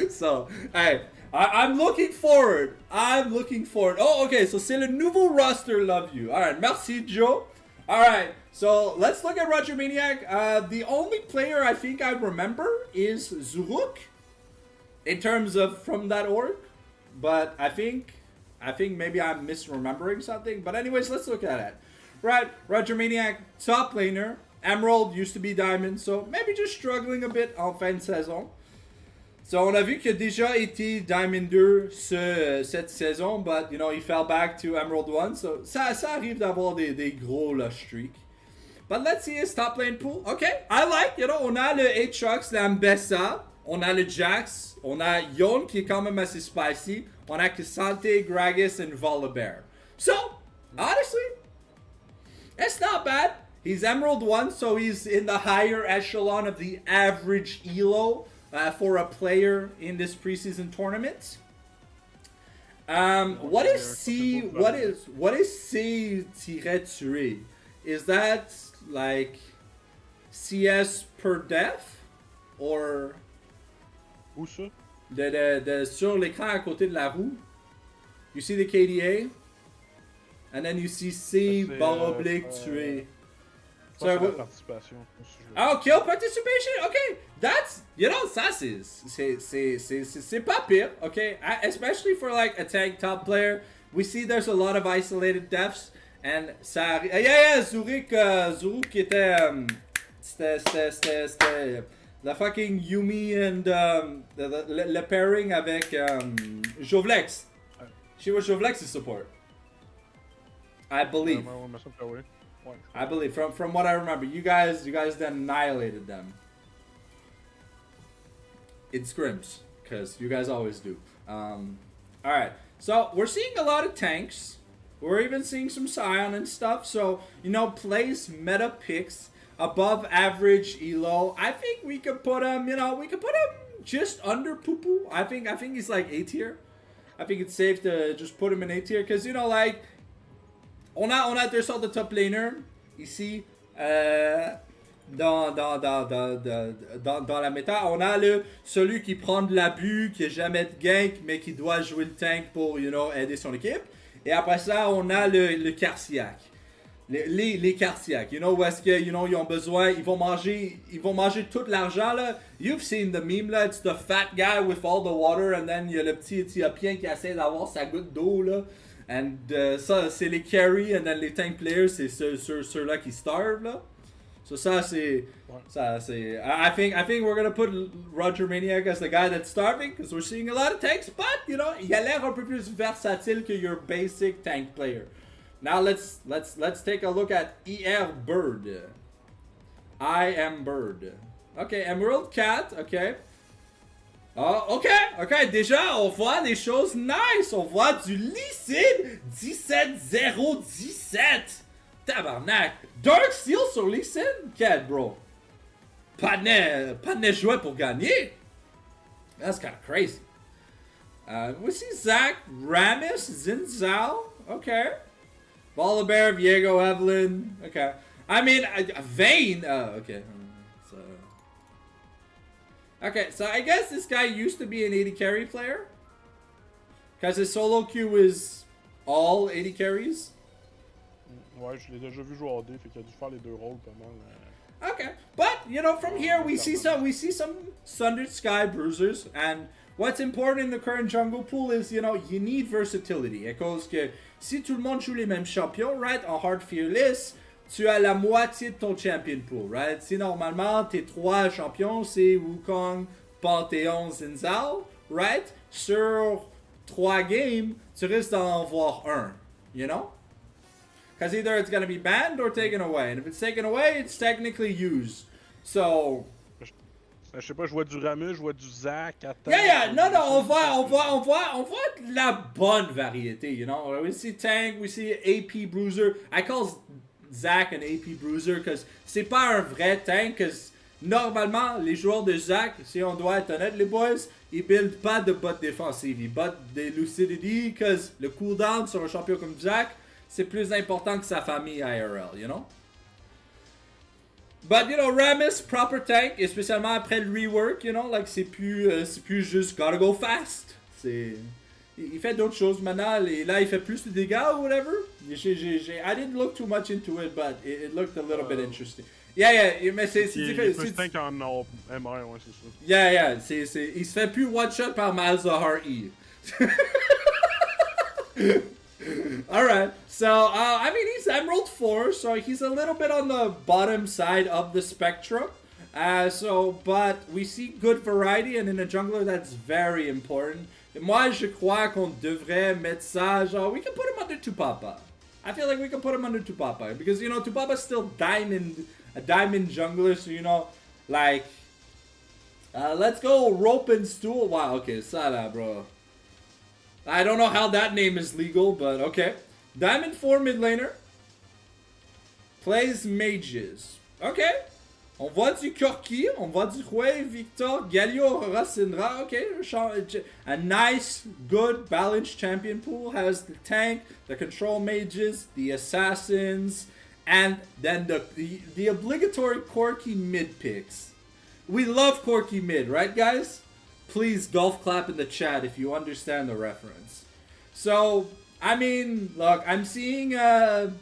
So, hey, I'm looking forward. Oh, okay, so c'est le nouveau roster Love You. Alright, merci, Joe. Alright, so let's look at Roger Maniac. The only player I think I remember is Zuruk in terms of from that org. But I think maybe I'm misremembering something. But anyways, let's look at it. Right, Roger Maniac, top laner. Emerald used to be Diamond, so maybe just struggling a bit en fin de saison. So on a vu qu'il a déjà été Diamond 2 cette saison, but you know, he fell back to Emerald 1, so ça arrive d'avoir des gros streak. But let's see his top lane pool. Okay, I like, you know, on a le Aatrox, l'Ambessa, on a le Jax, on a Yon qui est quand même assez spicy, on a Cassante, Gragas, and Volibear. So, honestly, it's not bad. He's Emerald 1, so he's in the higher echelon of the average elo. For a player in this preseason tournament. What is C -tuer? Is that like CS per def? Or Où ça? sur l'écran à côté de la roue. You see the KDA? And then you see C /tuer. So participation. Oh, kill participation? Okay, that's, you know, ça c'est pas pire, okay? Especially for like a tank top player. We see there's a lot of isolated deaths. And ça... Yeah, Zuruk était... C'était la fucking Yumi and le pairing avec Jovlex. She was Jovlex's support. I believe. I believe, from what I remember, you guys then annihilated them in scrims, because you guys always do. Alright, so we're seeing a lot of tanks. We're even seeing some Scion and stuff. So, you know, plays meta picks above average elo. I think we could put him, you know, just under Poo-Poo. I think he's like A tier. I think it's safe to just put him in A tier, because, you know, like, On a deux sortes de top laners ici. Dans la méta, on a celui qui prend de l'abus, qui n'a jamais de gank, mais qui doit jouer le tank pour, aider son équipe. Et après ça, on a le cardiaque. Les cardiaques, où est-ce que, ils ont besoin, ils vont manger tout l'argent, là. You've seen the meme, là, it's the fat guy with all the water, and then il y a le petit Éthiopien qui essaie d'avoir sa goutte d'eau, là. And ça, c'est les carry, and then les tank players, c'est ceux-là qui starve, là. So ça, c'est... I think we're gonna put Roger Maniac as the guy that's starving, because we're seeing a lot of tanks, but, il a l'air un peu plus versatile que your basic tank player. Now let's take a look at Bird. I am Bird. Okay, Emerald Cat, okay. Oh, ok, déjà, on voit des choses nice. On voit du Lee 17-0-17. Tabarnak. Dark Steel sur Lee Sin? Quel bro. Pas de jouet pour gagner. That's kind of crazy. We see Zach, Ramis, Xin Zhao. Okay. Volibear, Viego, Evelyn. Okay. I mean, Vayne. Okay. Okay, so I guess this guy used to be an 80 carry player. Because his solo queue is all 80 carries. Ouais, je l'ai déjà vu jouer AD, fait qu'il a dû faire les deux rôles pas mal. Okay, but from here we see some Sundered Sky Bruisers, and what's important in the current jungle pool is you need versatility. À cause que si tout le monde joue les mêmes champions, right, en hard fearless, tu as la moitié de ton champion pool, right? Si normalement tes 3 champions c'est Wukong, Panthéon, Xin Zhao, right? Sur 3 games, tu risques d'en voir un, Because either it's gonna be banned or taken away, and if it's taken away, it's technically used. So. Je sais pas, je vois du Ramus, je vois du Zach, attends. Yeah, non, on voit de la bonne variété, We see tank, we see AP bruiser. I call Zach an AP bruiser because c'est pas un vrai tank, because normalement, les joueurs de Zach, si on doit être honnête, les boys, ils buildent pas de bot défensive, ils build des lucidity, because le cooldown sur un champion comme Zach, c'est plus important que sa famille IRL, But, Ramis, proper tank, et spécialement après le rework, c'est plus juste gotta go fast. Il fait d'autres choses maintenant, et là, il fait plus de dégâts ou whatever. I didn't look too much into it, but it looked a little bit interesting. Yeah, mais c'est différent. Il est plus tank en MR, ouais, c'est ça. Yeah, il se fait plus one-shot par Malzahar E. Alright, so, he's Emerald 4, so he's a little bit on the bottom side of the spectrum. But we see good variety, and in a jungler, that's very important. Et moi, je crois qu'on devrait mettre ça, we can put him under Tupapa. I feel like we can put him under Tupapa, because, Tupapa's still a diamond jungler, so, let's go Rope and Stool. Wow, okay, ça là, bro. I don't know how that name is legal, but okay. Diamond 4 mid laner. Plays mages. Okay. On voit du Corki, on voit du Hui, Victor, Galio, Aurora, Syndra. Okay. A nice, good, balanced champion pool. Has the tank, the control mages, the assassins, and then the obligatory Corki mid picks. We love Corki mid, right, guys? Please golf clap in the chat if you understand the reference. So, look, I'm seeing an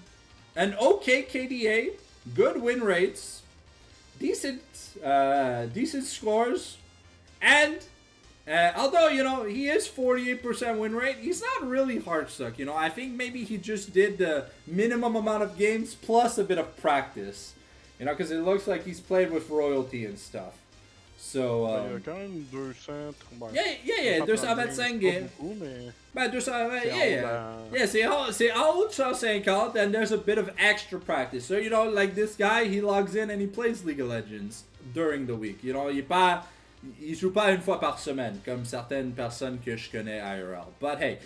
okay KDA, good win rates, decent scores, and although, he is 48% win rate, he's not really hard stuck, I think maybe he just did the minimum amount of games plus a bit of practice, because it looks like he's played with royalty and stuff. So, il y a quand même 200... Yeah, 225 games. Beaucoup, mais... Ben, 220, yeah, c'est en haut de 150, and there's a bit of extra practice. So, like this guy, he logs in and he plays League of Legends during the week. Il joue pas une fois par semaine, comme certaines personnes que je connais IRL. But hey,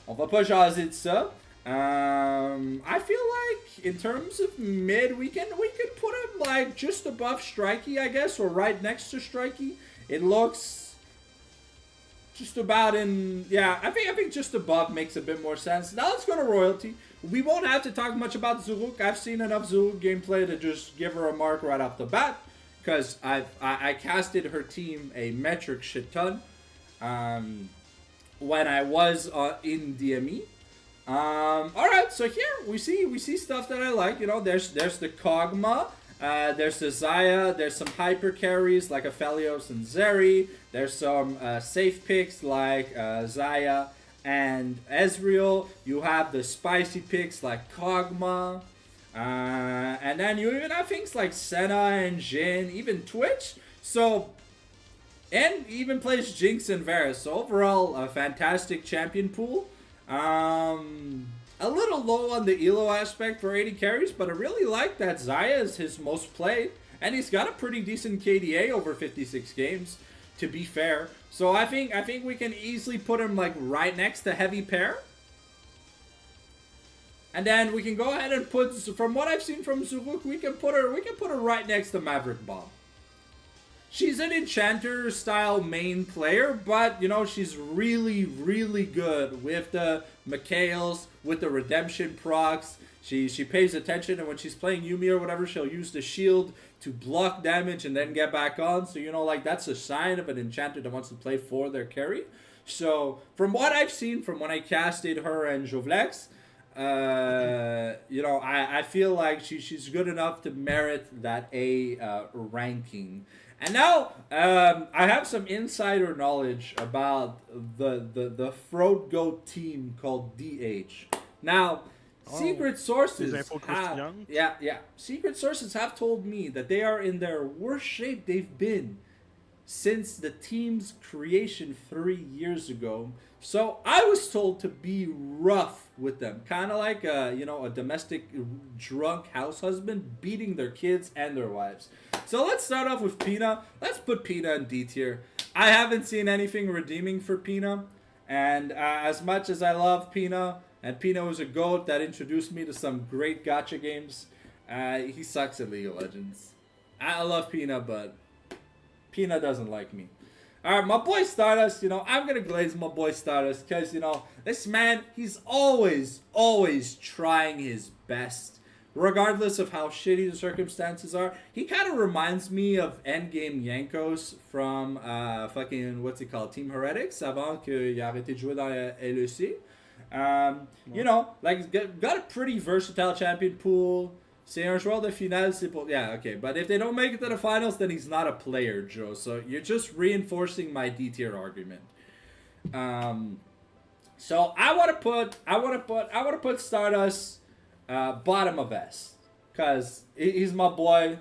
on va pas jaser de ça. I feel like in terms of mid, we could put him like just above Strikey, I guess, or right next to Strikey. It looks just about in, yeah, I think just above makes a bit more sense. Now let's go to royalty. We won't have to talk much about Zuruk. I've seen enough Zuruk gameplay to just give her a mark right off the bat, because I casted her team a metric shit ton when I was in DME. All right, so here we see stuff that I like. You know, there's the Kog'Maw. There's the Xayah, there's some hyper carries like Aphelios and Zeri. There's some safe picks like Xayah and Ezreal. You have the spicy picks like Kog'Maw. And then you even have things like Senna and Jhin, even Twitch. So, and even plays Jinx and Varus. So overall, a fantastic champion pool. A little low on the elo aspect for 80 carries, but I really like that Xayah is his most played, and he's got a pretty decent KDA over 56 games, to be fair. So I think we can easily put him like right next to Heavy Pair. And then we can go ahead and put, from what I've seen from Zuruk, we can put her right next to Maverick Bomb. She's an Enchanter style main player, but you know, she's really, really good with the Mikhails, with the redemption procs. She pays attention, and when she's playing Yuumi or whatever, she'll use the shield to block damage and then get back on. So you know, like, that's a sign of an Enchanter that wants to play for their carry. So from what I've seen from when I casted her and Jovlex, you know, I feel like she's good enough to merit that A ranking. And now, I have some insider knowledge about the Throat Goat team called DH. Now, secret sources have, secret sources have told me that they are in their worst shape they've been since the team's creation 3 years ago. So I was told to be rough with them, kind of like you know, a domestic drunk house husband beating their kids and their wives. So let's start off with Pina. Let's put Pina in D tier. I haven't seen anything redeeming for Pina, and as much as I love Pina, and Pina was a GOAT that introduced me to some great gacha games, he sucks at League of Legends. I love Pina, but Pina doesn't like me. Alright, my boy Stardust, you know, I'm gonna glaze my boy Stardust because, you know, this man, he's always trying his best. Regardless of how shitty the circumstances are. He kind of reminds me of Endgame Yankos from fucking, what's it called, Team Heretics, avant qu'il ait arrêté de jouer dans LEC. You know, like, got a pretty versatile champion pool. C'est un joueur de finale, c'est pour... Yeah, okay. But if they don't make it to the finals, then he's not a player, Joe. So you're just reinforcing my D tier argument. So I want to put Stardust bottom of S, cause he's my boy.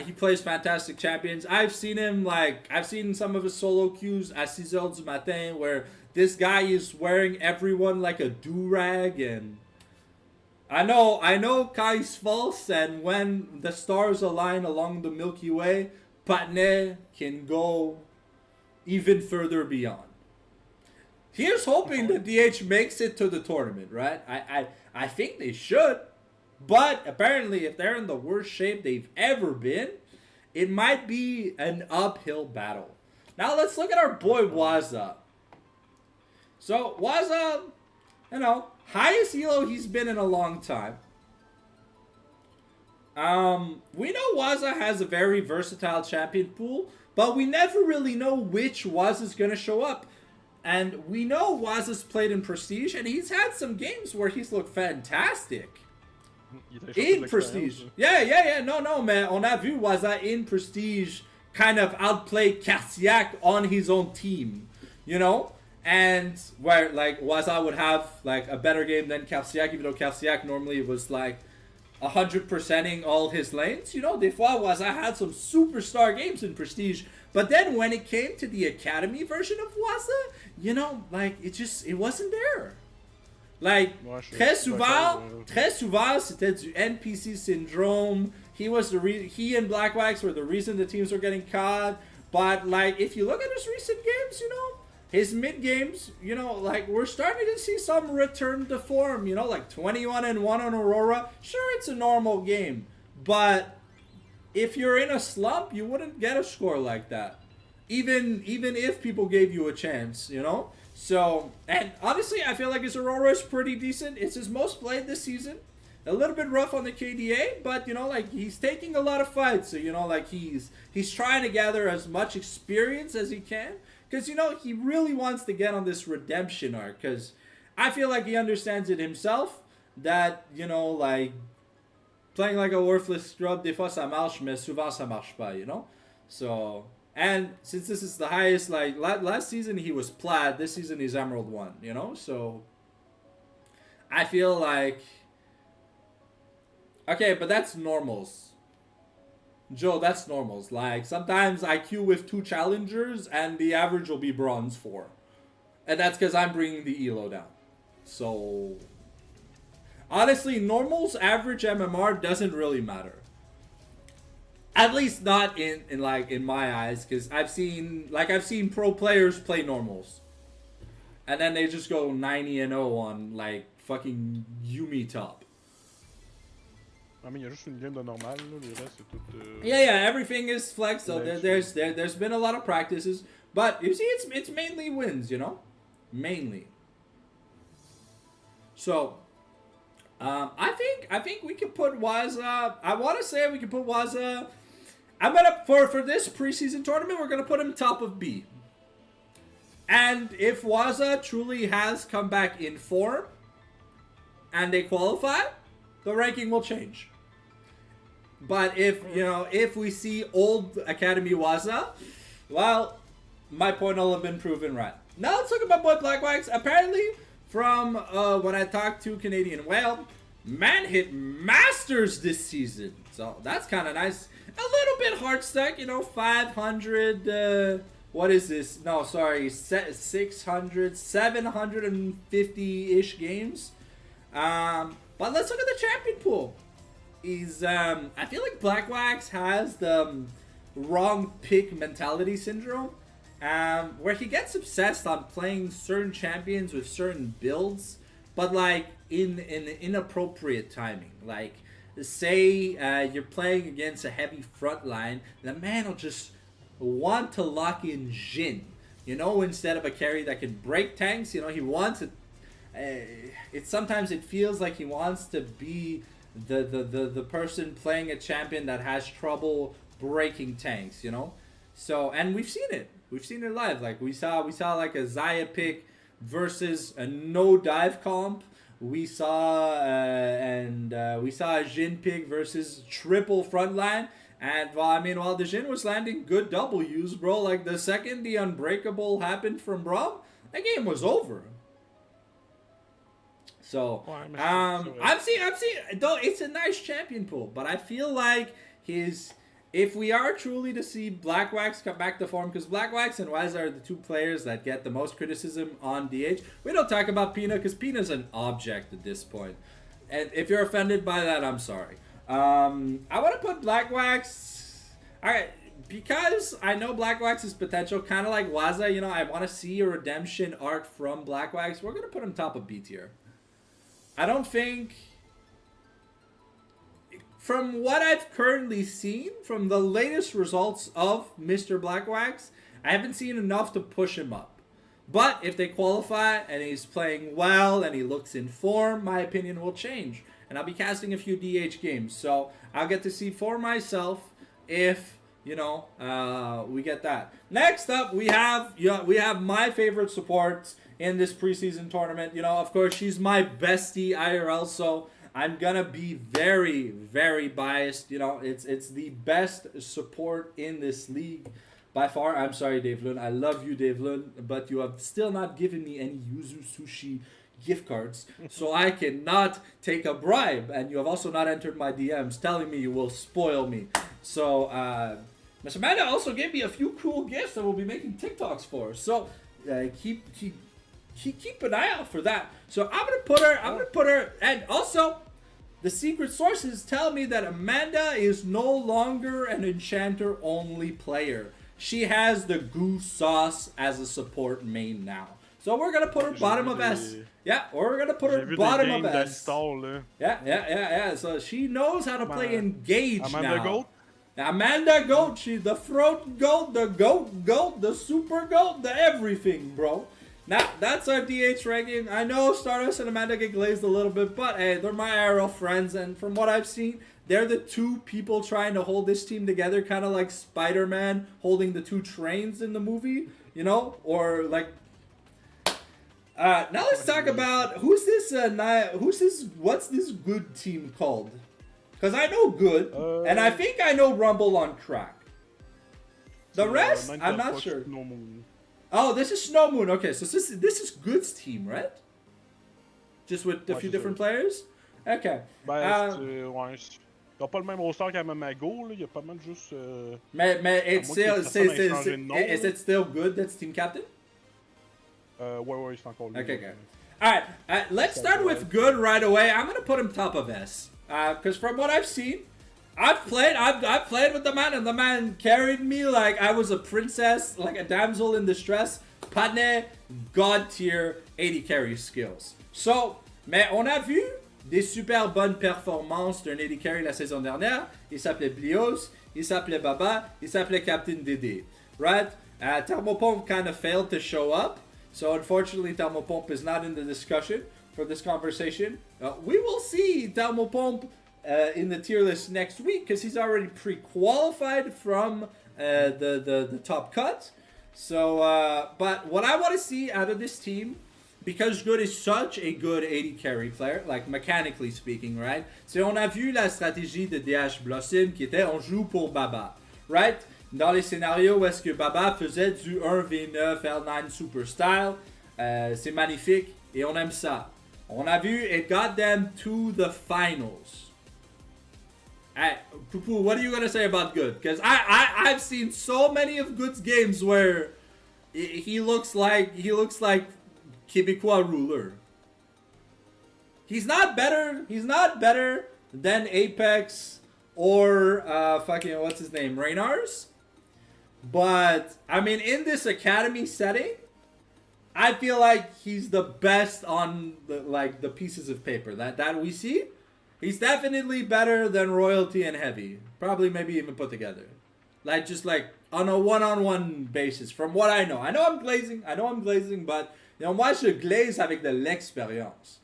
He plays fantastic champions. I've seen him, like, I've seen some of his solo queues at 6 heures du matin where this guy is wearing everyone like a do-rag, and I know quand he's false, and when the stars align along the Milky Way, Patne can go even further beyond. Here's hoping that DH makes it to the tournament, right? I think they should, but apparently if they're in the worst shape they've ever been, it might be an uphill battle. Now let's look at our boy Waza. So Waza, you know, highest elo he's been in a long time. We know Waza has a very versatile champion pool, but we never really know which Waza's gonna show up. And we know Waza's played in Prestige, and he's had some games where he's looked fantastic. In Prestige. Yeah. No, man. On a vu Waza in Prestige kind of outplay Karsiak on his own team, you know? And where, like, Waza would have, like, a better game than Karsiak, even though Karsiak normally was, like, 100%ing all his lanes. You know, des fois, Waza had some superstar games in Prestige. But then when it came to the Academy version of Waza, you know, like, it wasn't there. Like, très souvent, c'était du NPC syndrome. He and Blackwax were the reason the teams were getting caught. But, like, if you look at his recent games, you know, his mid games, you know, like, we're starting to see some return to form, you know, like 21-1 on Aurora. Sure, it's a normal game, but if you're in a slump, you wouldn't get a score like that. even if people gave you a chance, you know. So, and honestly, I feel like his Aurora is pretty decent. It's his most played this season. A little bit rough on the KDA, but you know, like he's taking a lot of fights. So you know, like he's trying to gather as much experience as he can, because you know he really wants to get on this redemption arc. Because I feel like he understands it himself that you know, like playing like a worthless scrub, des fois ça marche, mais souvent ça marche pas. You know, so. And since this is the highest, like last season he was Plat, this season he's Emerald 1, you know? So I feel like, okay, but that's normals. Joe, that's normals. Like sometimes I queue with 2 challengers and the average will be bronze 4. And that's because I'm bringing the elo down. So honestly, normals average MMR doesn't really matter. At least not in my eyes, because I've seen pro players play normals, and then they just go 90-0 on like fucking Yumi top. I mean, il y a juste une game de normal, là. Le reste c'est tout. Yeah, everything is flex. So there's been a lot of practices, but you see, it's mainly wins, you know, mainly. So. I think we can put Waza. I want to say we can put Waza. I'm gonna for this preseason tournament, we're gonna put him top of B. And if Waza truly has come back in form, and they qualify, the ranking will change. But if we see old Academy Waza, well, my point will have been proven right. Now let's look at my boy Blackwax. Apparently, from when I talked to Canadian Whale, man hit Masters this season. So that's kind of nice. A little bit hard stuck, you know, 500, what is this? No, sorry, 600, 750-ish games. But let's look at the champion pool. I feel like Blackwax has the wrong pick mentality syndrome. Where he gets obsessed on playing certain champions with certain builds, but like in inappropriate timing. Like, say you're playing against a heavy front line, the man will just want to lock in Jhin, you know, instead of a carry that can break tanks. You know, he wants it. Sometimes it feels like he wants to be the person playing a champion that has trouble breaking tanks. You know, so and we've seen it. We've seen it live. Like we saw like a Xayah pick versus a no dive comp. We saw we saw a Jhin pick versus triple frontline. And while the Jhin was landing good W's, bro, like the second the unbreakable happened from Braum, that game was over. So I'm seeing though it's a nice champion pool, but I feel like if we are truly to see Blackwax come back to form, because Blackwax and Waz are the 2 players that get the most criticism on DH. We don't talk about Pina because Pina's an object at this point. And if you're offended by that, I'm sorry. I want to put Blackwax. Alright, because I know Blackwax's potential, kind of like Waza, you know, I want to see a redemption arc from Blackwax. We're going to put him top of B tier. I don't think... From what I've currently seen, from the latest results of Mr. Blackwax, I haven't seen enough to push him up. But if they qualify and he's playing well and he looks in form, my opinion will change. And I'll be casting a few DH games. So I'll get to see for myself if, you know, we get that. Next up, we have my favorite supports in this preseason tournament. You know, of course, she's my bestie IRL, so I'm gonna be very, very biased. You know, it's the best support in this league by far. I'm sorry, Dave Lund. I love you, Dave Lund, but you have still not given me any Yuzu Sushi gift cards, so I cannot take a bribe. And you have also not entered my DMs telling me you will spoil me. So, Miss Amanda also gave me a few cool gifts that we'll be making TikToks for. So, keep an eye out for that. So I'm gonna put her, and also the secret sources tell me that Amanda is no longer an enchanter only player. She has the goose sauce as a support main now. So we're gonna put her bottom of S. Yeah, or we're gonna put her bottom of S. Yeah. So she knows how to play Engage Amanda now. Gold? Amanda Goat, she's the throat goat, the goat, the super goat, the everything, bro. Now, that's our DH ranking. I know Stardust and Amanda get glazed a little bit, but hey, they're my IRL friends, and from what I've seen, they're the two people trying to hold this team together, kind of like Spider-Man holding the two trains in the movie, you know? Or like... now let's talk about what's this good team called? Because I know good, and I think I know Rumble on crack. The rest, I'm not sure. Oh, this is Snow Moon. Okay, so this is Good's team, right? Just with a few different players? Okay. Ben, ouais. Ils n'ont pas le même roster qu'à Mamago, là. Il y a pas mal juste... Mais is it still Good that's team captain? Ouais, c'est encore lui. Okay. Alright, let's start with Good right away. I'm going to put him top of S. Because from what I've seen, I've played with the man, and the man carried me like I was a princess, like a damsel in distress. Padne, God tier, 80 carry skills. So, mais on a vu des super bonnes performances d'un 80 carry la saison dernière. Il s'appelait Blios, il s'appelait Baba, il s'appelait Captain Dédé. Right? Thermopomp kind of failed to show up. So unfortunately, Thermopomp is not in the discussion for this conversation. We will see Thermopomp in the tier list next week because he's already pre-qualified from the top cut. So, but what I want to see out of this team, because Good is such a good 80 carry player, like mechanically speaking, right? C'est on a vu la stratégie de DH Blossom qui était on joue pour Baba, right? Dans les scénarios où est-ce que Baba faisait du 1v9 L9 super style, c'est magnifique et on aime ça. On a vu it got them to the finals. Hey, Poupou, what are you gonna say about Good? Because I've seen so many of Good's games where he looks like Québécois ruler. He's not better than Apex or fucking what's his name, Reynars. But I mean, in this academy setting, I feel like he's the best on the pieces of paper that we see. He's definitely better than Royalty and Heavy. Probably maybe even put together. Just on a one-on-one basis, from what I know. I know I'm glazing, but you know, moi je glaze avec de l'expérience.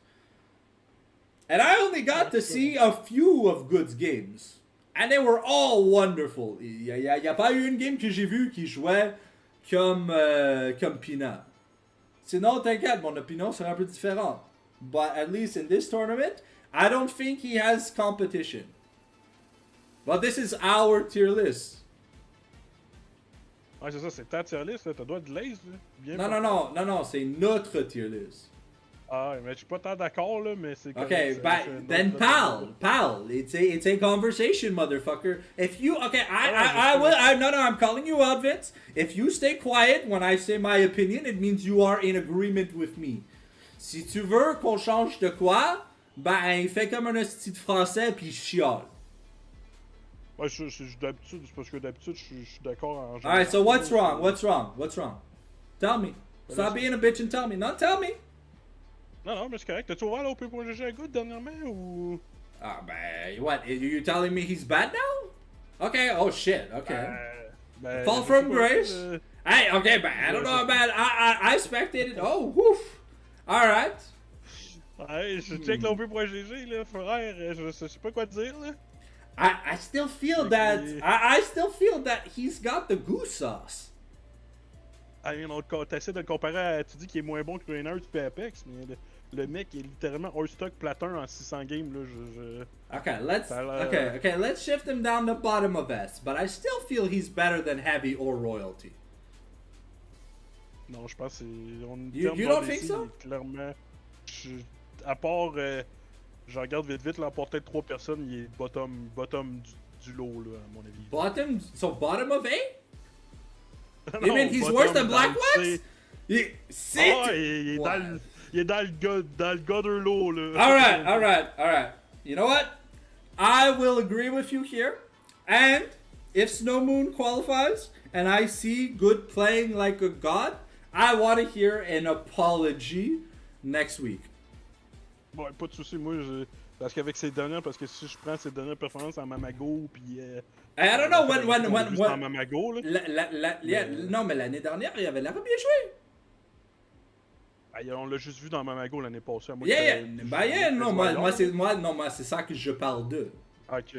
And I only got to see a few of Good's games. And they were all wonderful. Il y a pas eu une game que j'ai vu qui jouait comme Pina. Sinon, t'inquiète, mon opinion sera un peu différente. But at least in this tournament, I don't think he has competition. But this is our tier list. Ouais, c'est ça, c'est ta tier list, t'as droit de glaze, là. Non, c'est notre tier list. Ah, mais je suis pas tant d'accord, là, mais c'est... Okay, but then pal, it's a conversation, motherfucker. If you, okay, I'm calling you out, Vince. If you stay quiet when I say my opinion, it means you are in agreement with me. Si tu veux qu'on change de quoi, ben, fais comme un esti de français puis chiale. Ouais, d'habitude, c'est parce que d'habitude, je suis d'accord en général. Alright, so what's wrong? Tell me. Stop being a bitch and tell me. Not tell me. Non, mais c'est correct. T'as-tu ouvert l'OP.gg à Good dernièrement ou. Ah, ben, what? Are you telling me he's bad now? Okay, oh shit, okay. Fall from grace? Hey, okay, but I don't know, man. I spectated. Oh, woof. Alright. Ouais, je check l'OP.gg, là, frère. Je sais pas quoi te dire, là. I still feel that. I still feel that he's got the goose sauce. T'essaies de le comparer à. Tu dis qu'il est moins bon que Rainer du Apex, mais le mec est littéralement all stock platin en 600 games, là. Okay, let's shift him down the bottom of S, but I still feel he's better than Heavy or Royalty. Non, je pense que c'est. You don't think so? Clairement. À part. Je regarde vite, là, à part peut-être 3 personnes, il est bottom du lot, là, à mon avis. Bottom of A? You mean he's worse than Black Wax? Il est dans le gutter low, là. Alright. You know what? I will agree with you here. And if Snow Moon qualifies and I see Good playing like a god, I want to hear an apology next week. Ouais, pas de soucis, moi, parce qu'avec ses dernières, parce que si je prends ses dernières performances en Mamago, puis. I don't know En Mamago, là. Non, mais l'année dernière, il avait l'air bien joué. On l'a juste vu dans Mamago l'année passée. À moi Moi, c'est ça que je parle de. Ok.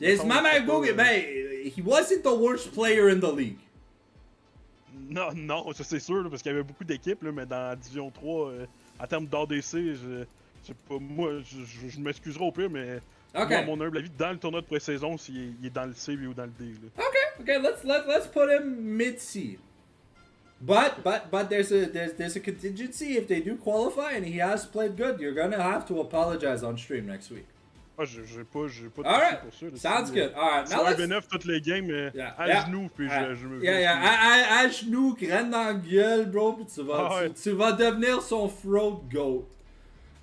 Yes, Mamago, he wasn't the worst player in the league. Non, ça c'est sûr, parce qu'il y avait beaucoup d'équipes, mais dans Division 3, en termes d'ADC, je m'excuserai au pire, mais moi, à mon humble avis, dans le tournoi de pré-saison, il est dans le C ou dans le D. Là. Okay, let's put him mid-C. But there's a contingency if they do qualify and he has played good. You're gonna have to apologize on stream next week. J'ai pas de Alright, pour ça. Là, sounds good. Alright, now let's... 9 toutes les games, à genoux, puis je me... à genoux, graine dans la gueule, bro, puis tu vas devenir son throat goat.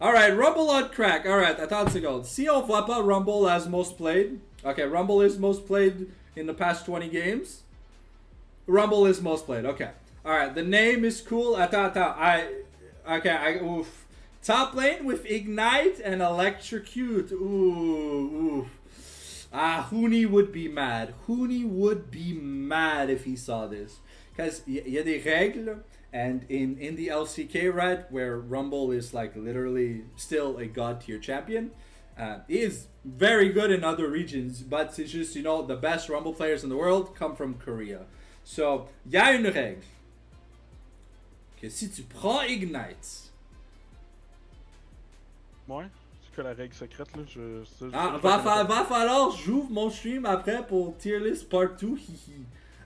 Alright, Rumble on crack. Alright, attends une seconde. Si on voit pas Rumble as most played, okay, Rumble is most played in the past 20 games. Rumble is most played, okay. Alright, the name is cool. Attends. Oof. Top lane with Ignite and Electrocute. Ooh. Hooney would be mad. Hooney would be mad if he saw this. Because y a des règles, and in the LCK, right, where Rumble is like literally still a god tier champion, he is very good in other regions, but it's just, the best Rumble players in the world come from Korea. So, y a une règle. Que si tu prends Ignite... Ouais, c'est que la règle secrète là. Va falloir j'ouvre mon stream après pour TierList Part 2.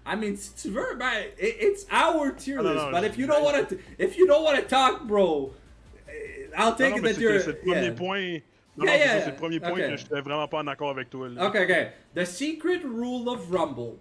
I mean, si tu veux, ben, it's our tier list. But if you don't want to talk, bro, I'll take it that you're. C'est le premier point. C'est le premier point que je suis vraiment pas en accord avec toi. Là. Okay. The secret rule of Rumble,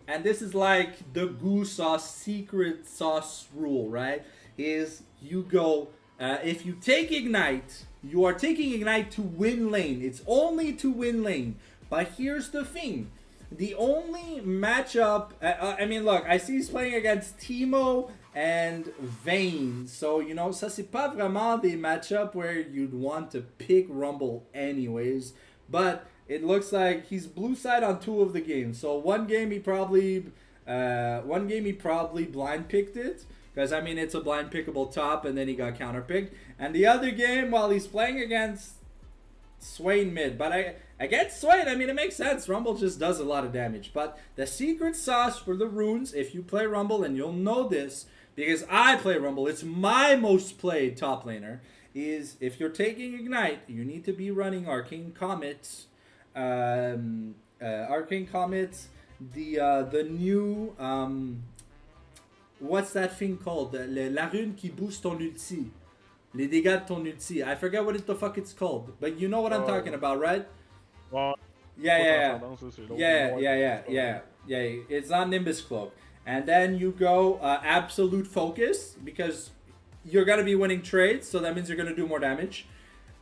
and this is like the goose sauce secret sauce rule, right? Is you go if you take Ignite. You are taking Ignite to win lane. It's only to win lane. But here's the thing. The only matchup... I mean, look, I see he's playing against Teemo and Vayne. So, ça c'est pas vraiment des matchups where you'd want to pick Rumble anyways. But it looks like he's blue side on 2 of the games. So one game he probably blind picked it. Because, I mean, it's a blind pickable top, and then he got counterpicked. And the other game, while he's playing against Swain mid. But against Swain, I mean, it makes sense. Rumble just does a lot of damage. But the secret sauce for the runes, if you play Rumble, and you'll know this, because I play Rumble, it's my most played top laner, is if you're taking Ignite, you need to be running Arcane Comets. Arcane Comets, the new... what's that thing called? La rune qui booste ton ulti. Les dégâts de ton ulti. I forget what the fuck it's called. But you know what I'm talking about, right? Yeah. It's not Nimbus Cloak. And then you go Absolute Focus, because you're going to be winning trades, so that means you're going to do more damage.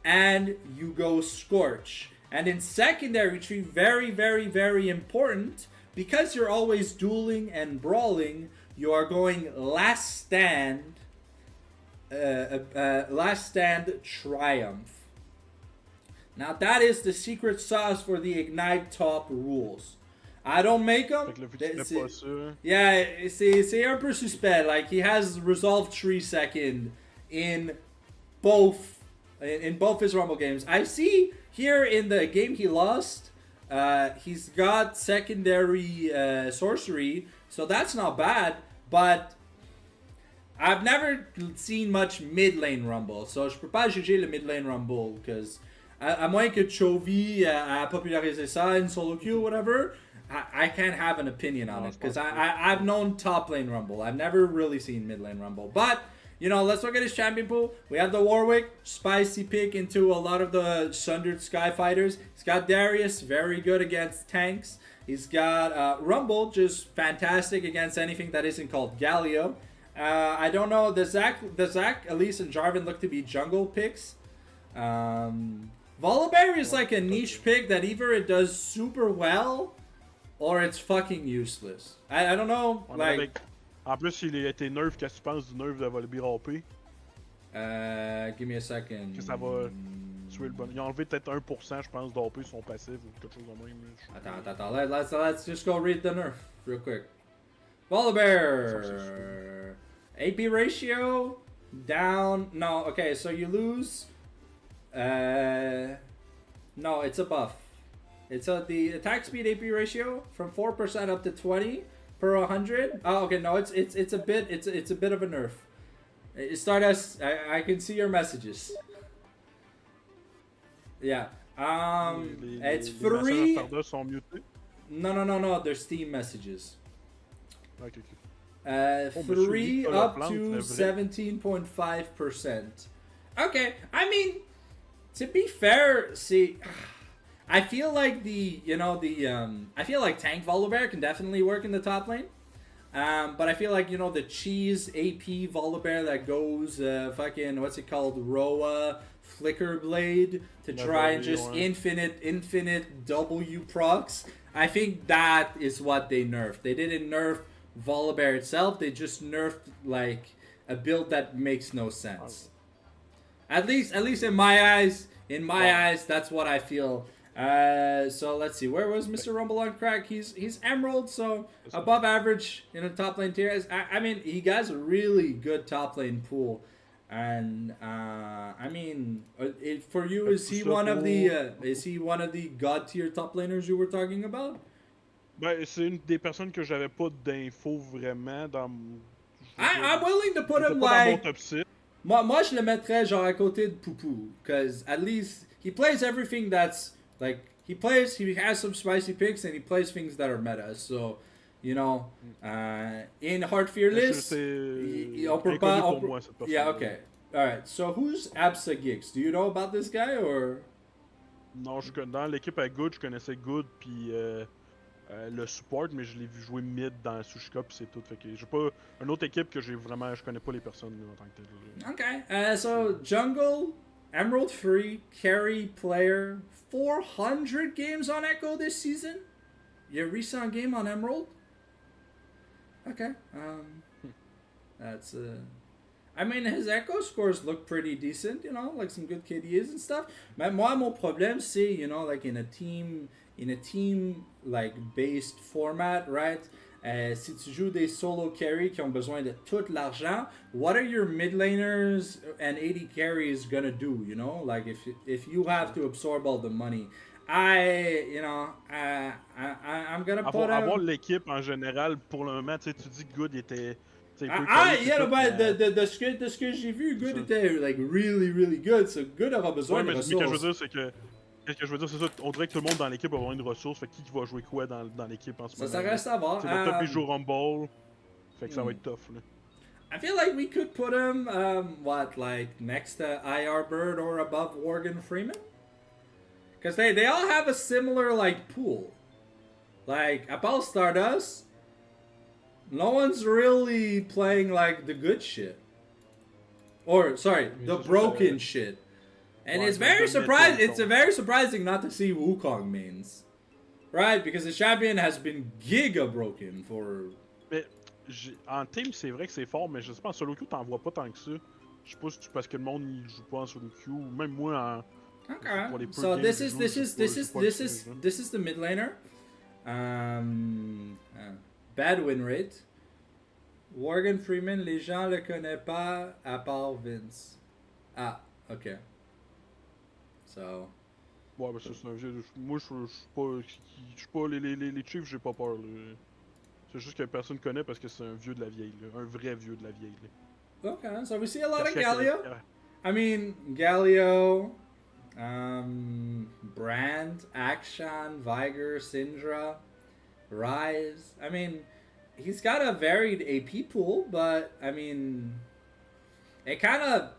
And you go Scorch. And in secondary tree, very, very, very important, because you're always dueling and brawling, you are going Last Stand Triumph. Now that is the secret sauce for the Ignite top rules. I don't make them. C'est un peu suspect. Like, he has resolved 3 second in both his Rumble games. I see here in the game he lost, he's got secondary sorcery, so that's not bad. But I've never seen much mid lane Rumble, so je peux pas juger le mid lane Rumble, because à moins que Chovy a popularisé ça in solo queue or whatever, I can't have an opinion on it, because I've known top lane Rumble. I've never really seen mid lane Rumble. But, let's look at his champion pool. We have the Warwick, spicy pick into a lot of the Sundered Sky Fighters. He's got Darius, very good against tanks. He's got Rumble, just fantastic against anything that isn't called Galio. I don't know, the Zach, Elise, and Jarvan look to be jungle picks. Volibear is like a niche pick that either it does super well or it's fucking useless. I don't know. En plus, il a été nerf, qu'est-ce que tu penses du nerf de Volibear AP? Give me a second. Que ça va tuer le bon. Ils ont enlevé peut-être 1%, je pense, d'OP son passif ou quelque chose de même. Attends. Let's just go read the nerf real quick. Volibear. AP ratio down. No, okay, so you lose. No, it's a buff. It's the attack speed AP ratio from 4% up to 20 per 100. Oh, okay, no, it's a bit of a nerf. Stardust, I can see your messages. Yeah. It's free. Sont mutés. No. They're Steam messages. Okay. 3 up to 17.5%. Okay, I mean, to be fair, see, I feel like I feel like Tank Volibear can definitely work in the top lane. But I feel like, the cheese AP Volibear that goes, fucking, what's it called, Roa, Flicker Blade, to try and just infinite W procs. I think that is what they nerfed. They didn't nerf Volibear itself, they just nerfed, like, a build that makes no sense. At least in my eyes, that's what I feel. So let's see, where was Mr. Rumble on crack? He's Emerald, so above average in a top lane tier. I mean, he has a really good top lane pool, and I mean, for you, is he one of the god tier top laners you were talking about? Ben, c'est une des personnes que j'avais pas d'infos vraiment dans. I'm willing to put him like. Moi, je le mettrais genre à côté de Poupou, because at least he plays everything that's like he has some spicy picks and he plays things that are meta. So, in Heart Fearless, on peut pas. Yeah, okay. All right. So who's Absa Gix? Do you know about this guy or? Non, dans l'équipe à Good, je connaissais Good puis le support, mais je l'ai vu jouer mid dans Sushka pis c'est tout. Fait que j'ai pas une autre équipe que je connais pas les personnes en tant que tel. Okay. So jungle, Emerald free, carry player, 400 games on Echo this season. Your recent game on Emerald. Okay. That's I mean, his Echo scores look pretty decent, like some good KDAs and stuff. Mais moi, mon problème, c'est, like in a team like based format, right? Si tu joues des solo carry qui ont besoin de tout l'argent, what are your mid laners and AD carries gonna do? Like if you have to absorb all the money, I'm gonna put avoir l'équipe en général pour le moment, tu dis que Good était. De ce que j'ai vu, Good était like really, really good. So Good aura besoin de ressources. Mais ce que je veux dire, c'est ça. On dirait que tout le monde dans l'équipe va avoir une ressource. Fait qui va jouer quoi dans l'équipe en ce moment? Ça reste à voir. Le top, il joue Rumble. Fait que ça va être tough, là. I feel like we could put him, next to IR Bird or above Morgan Freeman? Because they all have a similar, pool. Like, à part Stardust, no one's really playing, the good shit. Or, sorry, the broken shit. And it's very surprising not to see Wukong mains. Right? Because the champion has been giga broken for... Mais, en team, c'est vrai que c'est fort, mais je sais pas, en solo queue, t'en vois pas tant que ça. Je sais pas si parce que le monde il joue pas en solo queue, ou même moi en... Okay. So this is the mid laner. Bad win rate. Morgan Freeman, les gens le connaissent pas à part Vince. Ah, ok. So. Ouais, bah c'est un vieux. Moi, je suis pas. Les Chiefs, j'ai pas peur. C'est juste que personne connaît parce que c'est un vieux de la vieille. Là. Un vrai vieux de la vieille. Là. Okay, so we see a lot of Galio. I mean, Galio, Brand, Akshan, Viger, Syndra, Rise. I mean, he's got a varied AP pool, but I mean, it kind of.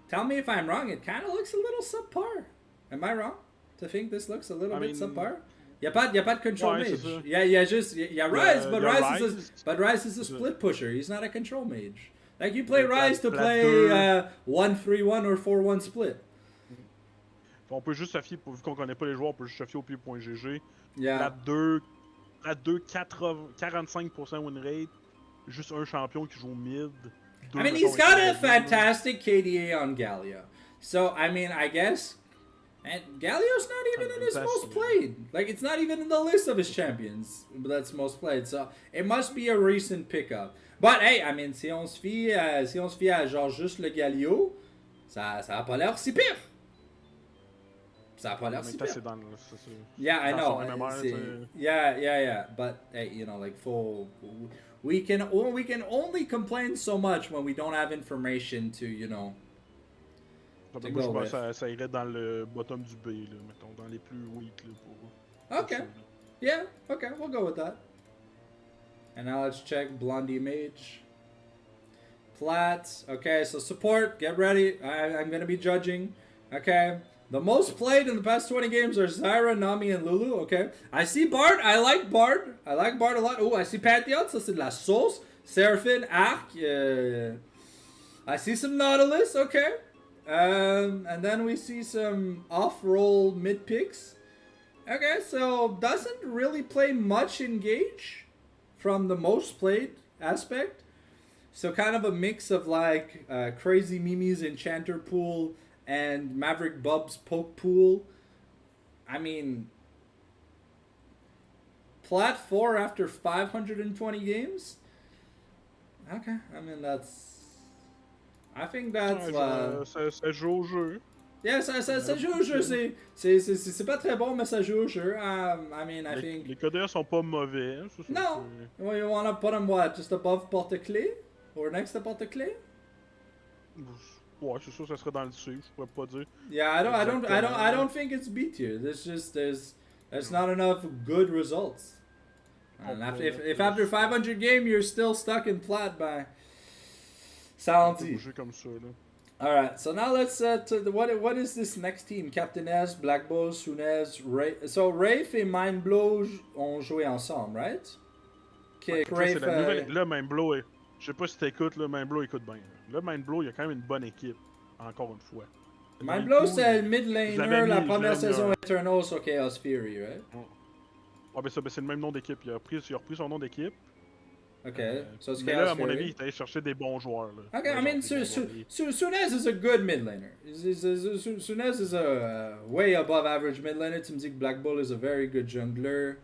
Tell me if I'm wrong. It kind of looks a little subpar. Am I wrong to think this looks a little bit subpar? Y a pas de control mage. Rise, but Rise is a split pusher. He's not a control mage. Like you play Rise to play 1-3-1 or 4-1 split. On peut juste se fier, vu qu'on connaît pas les joueurs, on peut juste se fier au P.GG. Yeah. La 2, 45% win rate, juste un champion qui joue mid. deux, I mean, mettons, he's got a avec Gallia, là. fantastic KDA on Gallia. So, I mean, I guess. And Gallio's not even in his most played. Like, it's not even in the list of his champions that's most played. So, it must be a recent pickup. But, hey, I mean, si on se fie à genre juste le Gallio, ça a pas l'air si pire. Ça a pas l'air En même si temps, pire. c'est dans le. c'est- Yeah, I dans know. son MMR, C'est- c'est- yeah. But hey, you know, like we can only complain so much when we don't have information to, you know. Moi, To je go pense with. que ça irait dans le bottom du B, là, mettons, dans les plus weak là, pour Okay. ça, là. Yeah. Okay. We'll go with that. And now let's check Blondie Mage. Plat. Okay. So support. Get ready. I'm gonna be judging. Okay. The most played in the past 20 games are Zyra, Nami, and Lulu. Okay. I see Bard. I like Bard. I like Bard a lot. Oh, I see Pantheon. Ça, c'est de la sauce. Seraphine, Arc. I see some Nautilus. Okay. And then we see some off-roll mid picks. Okay, so doesn't really play much engage from the most played aspect. So kind of a mix of like Crazy Mimi's Enchanter pool and Maverick Bub's Poke pool. I mean, Plat 4 after 520 games? Okay, I mean I think that's... Ouais, ça joue au jeu. Yeah, ça joue au jeu. C'est pas très bon, mais ça joue au jeu. I mean, I think... Les codeurs sont pas mauvais. Hein, ça, No. Well, you want to put them what? Just above porte-clés? Or next to porte-clés? Ouais, c'est sûr, ça serait dans le C, je pourrais pas dire. Yeah, I don't think it's B tier. There's not enough good results. And if after 500 game you're still stuck in plat by Salanti. Bouger comme ça, là. All right, so now let's what is this next team? Captain S, Black Bull, Sunez, Ray. So Rafe et Mindblow ont joué ensemble, right? Okay, Là, c'est la nouvelle. Là, Mindblow, je sais pas si t'écoutes, là, Mindblow écoute bien. Là, Mindblow, il y a quand même une bonne équipe, encore une fois. Mindblow, c'est le mid laner la première je l'ai saison mis Eternal sur Chaos Fury, right? Ouais, ben c'est le même nom d'équipe. Il a repris son nom d'équipe. Okay, so it's Mais Chaos là, à mon Fury. avis, il est allé chercher des bons joueurs. Là. Okay, I mean, Sunez is a good mid laner. Sunez is a way above average mid laner. Tu me dis que Black Bull is a very good jungler.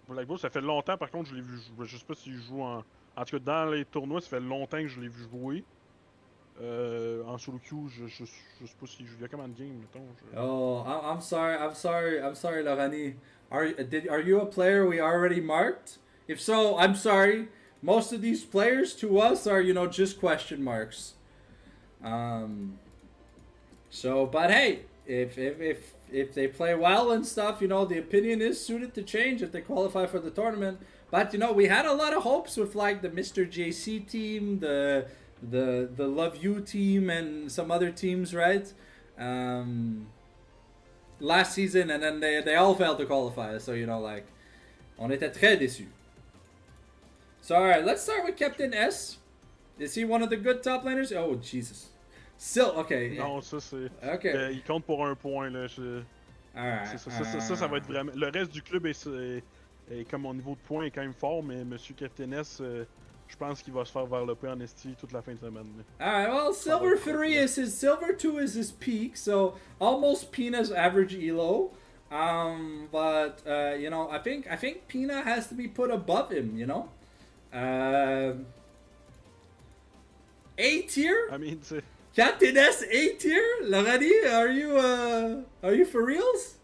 Black Bull, ça fait longtemps, par contre, je l'ai vu jouer. Je sais pas s'il joue en. En tout cas, dans les tournois, ça fait longtemps que je l'ai vu jouer. En solo queue, je sais pas s'il joue. Il y a combien de games, mettons. Oh, I'm sorry, Lorani. Are you a player we already marked? If so, I'm sorry. Most of these players to us are, you know, just question marks. So, but hey, if they play well and stuff, you know, the opinion is suited to change if they qualify for the tournament. But you know, we had a lot of hopes with like the Mr. JC team, the Love You team, and some other teams, right? Last season, and then they all failed to qualify. So you know, like, on était très déçus. So alright, let's start with Captain S. Is he one of the good top laners? Oh Jesus. Still okay. Non, ça c'est. Ok. Il compte pour un point là. Alright. Ça va être vraiment. Le reste du club est comme au niveau de points est quand même fort, mais Monsieur Captain S, je pense qu'il va se faire varloper en esti toute la fin de semaine. Là. Alright, well, Silver 3 is his Silver 2 is his peak, so almost Pina's average elo. But you know, I think Pina has to be put above him. You know. A tier? I mean, c'est. Captain S A tier? Lorani, are you for reals?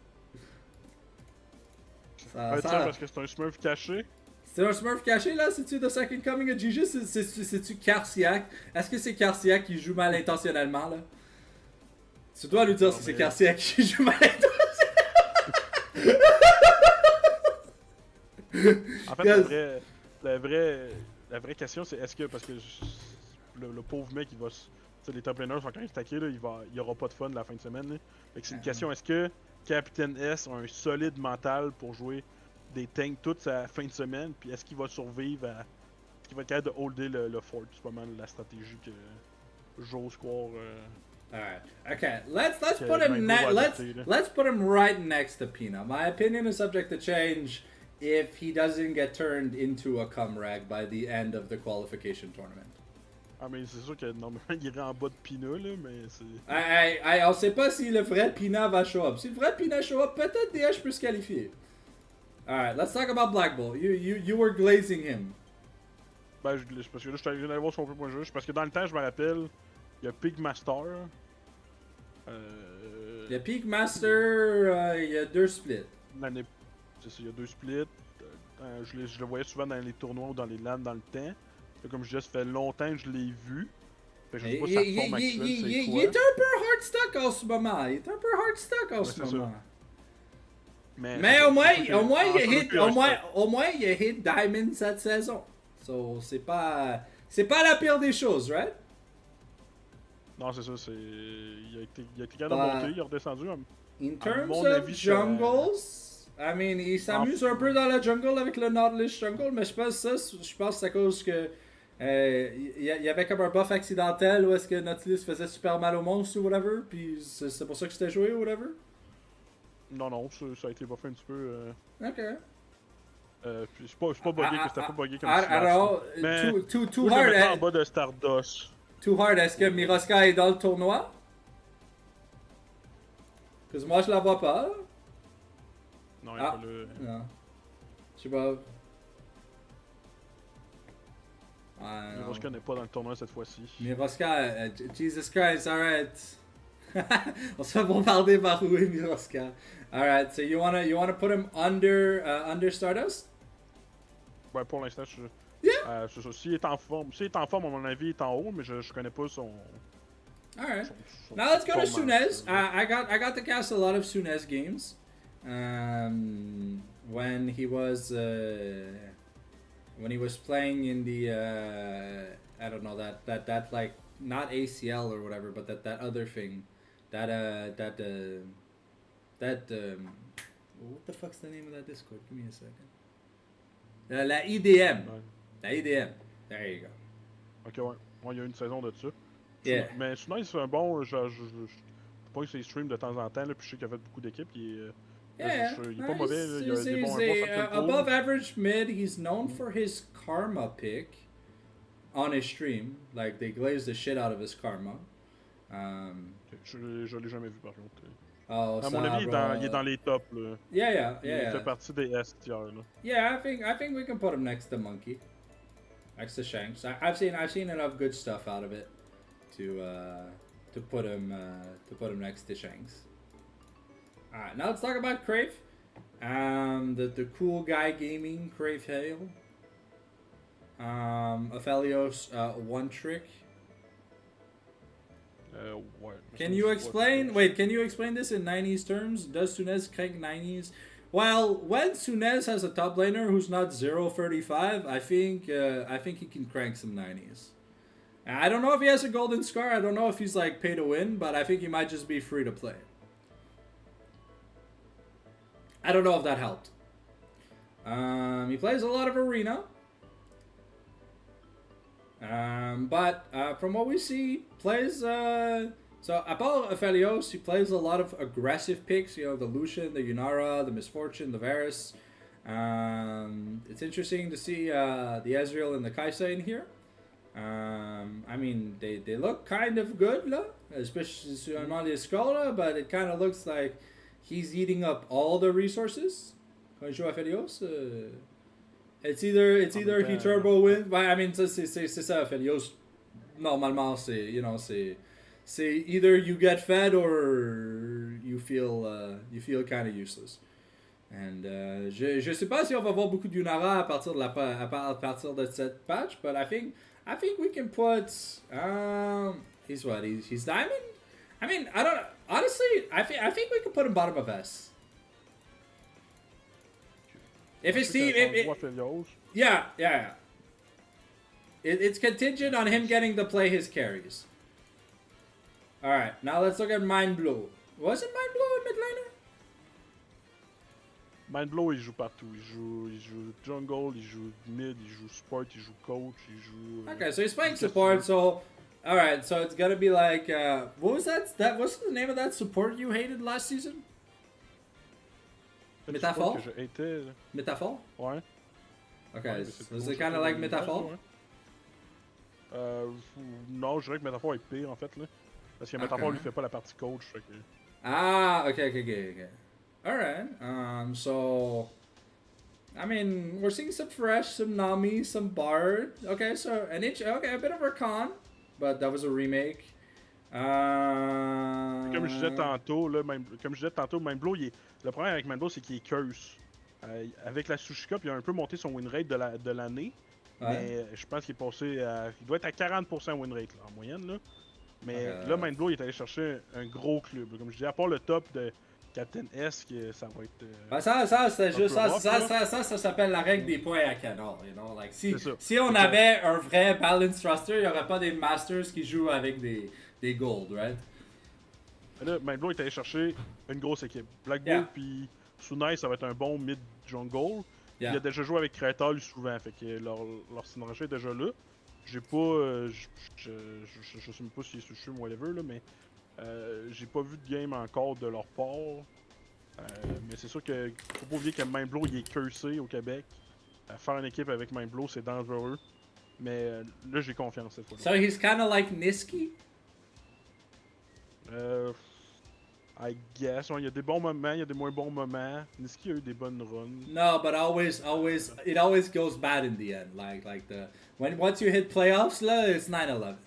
Parce que c'est un smurf caché. C'est un smurf caché là? C'est-tu The Second Coming of Jesus? C'est-tu Carciac? Est-ce que c'est Carciac qui joue mal intentionnellement là? Tu dois lui dire si c'est Carciac qui joue mal intentionnellement. En fait, la vraie question, c'est est-ce que, parce que le pauvre mec, il va. Les top laners sont quand même stackés, là, il y aura pas de fun la fin de semaine. Là. Fait que c'est une question, est-ce que Captain S a un solide mental pour jouer des tanks toute sa fin de semaine, puis est-ce qu'il va survivre à. Est-ce qu'il va être capable de holder le fort? C'est pas mal la stratégie que j'ose croire. Alright. Okay. Let's put him let's put him right next to Pina. My opinion is subject to change if he doesn't get turned into a cum rag by the end of the qualification tournament. Ah, mais c'est sûr que normalement, il irait en bas de Pina, là, mais c'est. On sait pas si le vrai Pina va show up. Si le vrai Pina show up, peut-être DH peut se qualifier. Alright, let's talk about Black Bull. You were glazing him. Ben, parce que là, je suis allé voir son point juste. Parce que dans le temps, je me rappelle, il y a Pigmaster. Le Peak Master, il y a 2 splits. L'année. C'est ça, il y a 2 splits. Je le voyais souvent dans les tournois ou dans les LAN dans le temps. Là, comme je disais, ça fait longtemps que je l'ai vu. Fait que je sais pas sa forme actuelle, c'est quoi. Il est un peu hard stuck en ce moment. Il est un peu hard stuck en ce moment. Mais au moins, il a hit Diamond cette saison. So, c'est pas la pire des choses, right? Non, c'est ça, c'est. Il a été capable de monter, il est redescendu. In terms of jungles, I mean, il s'amuse un peu dans la jungle avec le Nautilus Jungle, mais je pense que c'est à cause que il y avait comme un buff accidentel où est-ce que Nautilus faisait super mal au monstre ou whatever, puis c'est pour ça que c'était joué ou whatever. Non, ça a été buffé un petit peu. Ok. Puis c'est pas buggé, c'était pas buggé comme alors, mais too hard. En bas de Stardust. Too hard, est-ce que Miroska est dans le tournoi? Parce que moi je la vois pas. Non, il est pas là. Non. Je sais pas. Miroska n'est pas dans le tournoi cette fois-ci. Miroska, Jesus Christ, alright. On se fait bombarder par où est Miroska. Alright, so you wanna put him under Stardust? Ouais, pour l'instant, Yeah. c'est ça. S'il est en forme, à mon avis, il est en haut, mais je connais pas son. Alright. Now let's go to Sunez. I got to cast a lot of Sunez games. When he was playing in the I don't know that like not ACL or whatever, but that other thing, what the fuck's the name of that Discord? Give me a second. La IDM. La IDM. There you go. Ok, ouais. Il y a une saison de ça. Yeah. Mais Sunez, c'est un bon. Je pas que c'est stream de temps en temps, là, puis je sais qu'il a fait beaucoup d'équipes. Il est pas mauvais. Là, il a des bons above average mid. He's known for his karma pick on his stream. Like, they glaze the shit out of his karma. Je l'ai jamais vu par contre. Oh, à mon avis, il est dans les tops. Là. Yeah. Il fait partie des S tier. Là. Yeah, I think we can put him next to Monkey. Next to Shanks. I've seen enough good stuff out of it to put him next to Shanks. Alright, now let's talk about Crave. The cool guy gaming Crave Hale. Aphelios one trick. Ouais. Can you explain this in 90s terms? Does Sunez crank 90s? Well, when Sunez has a top laner who's not 0-35, I think he can crank some 90s. I don't know if he has a golden scar. I don't know if he's like pay to win, but I think he might just be free to play. I don't know if that helped. He plays a lot of arena. But from what we see, plays so about Aphelios, he plays a lot of aggressive picks. You know, the Lucian, the Yunara, the Misfortune, the Varus. It's interesting to see the Ezreal and the Kaisa in here. I mean, they look kind of good, là, especially on the Escola, but it kind of looks like he's eating up all the resources. Quand il joue Aphelios. It's either he turbo wins. I mean, c'est ça, Aphelios. Normalement, c'est either you get fed or you feel kind of useless. And je sais pas si on va voir beaucoup de Yunara à partir de cette patch, but I think we can put he's diamond. I mean, I don't honestly. I think we can put him bottom of S. If his team, yeah. It's contingent on him getting to play his carries. All right, now let's look at Mind Blow. Was it Mind Blow in mid laner? Mind Blow, il joue partout. Il joue jungle, il joue mid, il joue support, il joue coach, il joue. Okay, so he's playing support. So, all right, so it's gonna be like, what was that? What's the name of that support you hated last season? Metaphor? Metaphor? Ouais. Okay, was it kind of like Metaphor? Non, je dirais que Métaphore est pire en fait là. Parce que Métaphore lui fait pas la partie coach. Fait que... Ah, okay. All right. So I mean, we're seeing some fresh, some Nami, some Bard. Okay, so okay, a bit of Archon, but that was a remake. Comme je disais tantôt, là, Mindblow, le problème avec Mindblow, c'est qu'il est curse. Avec la Sushi Cup, il a un peu monté son win rate de l'année. Mais je pense qu'il est passé à. Il doit être à 40% win rate là, en moyenne. Là. Mais là, Mindblow, il est allé chercher un gros club. Là. Comme je dis, à part le top de Captain S, que ça va être. Ça, c'est juste ça s'appelle la règle des points à canon. You know? Like, si on avait un vrai balanced roster, il n'y aurait pas des Masters qui jouent avec des Gold, right? Là, Mindblow est allé chercher une grosse équipe. Black Bull puis Sunai, ça va être un bon mid-jungle. Il a déjà joué avec Creator lui souvent, fait que leur synergie est déjà là. J'ai pas. Je sais même pas si c'est sushi ou whatever, là, mais j'ai pas vu de game encore de leur part. Mais c'est sûr que faut pas oublier que Mindblow il est cursé au Québec. Faire une équipe avec Mindblow c'est dangereux. Mais là j'ai confiance cette fois-là. So he's kind of like Niski? I guess. Il y a des bons moments, il y a des moins bons moments. Niski a eu des bonnes runs. No, but it always goes bad in the end. Like once you hit playoffs, it's 9/11.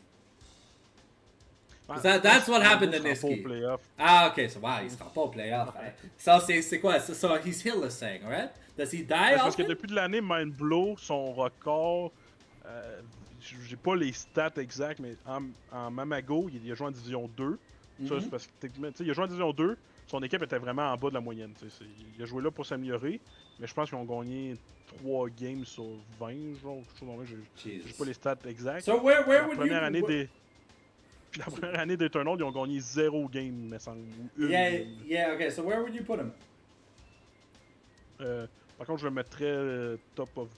That's what happened to Niski. Ah, okay, so wow, he's pas au playoff. So c'est quoi? So he's hitless saying, right? Does he die Parce que depuis de l'année, Mindblow, son record, j'ai pas les stats exacts, mais en Mamago, il a joué en Division 2. Ça, c'est parce que il a joué en Division 2, son équipe était vraiment en bas de la moyenne. Il a joué là pour s'améliorer, mais je pense qu'ils ont gagné 3 games sur 20, genre, quelque chose dans j'ai pas les stats exacts. So where la would première you... année des... Puis la première année d'Eternal, ils ont gagné 0 game, me semble. Yeah, okay, so where would you put him? Par contre, je le mettrais top of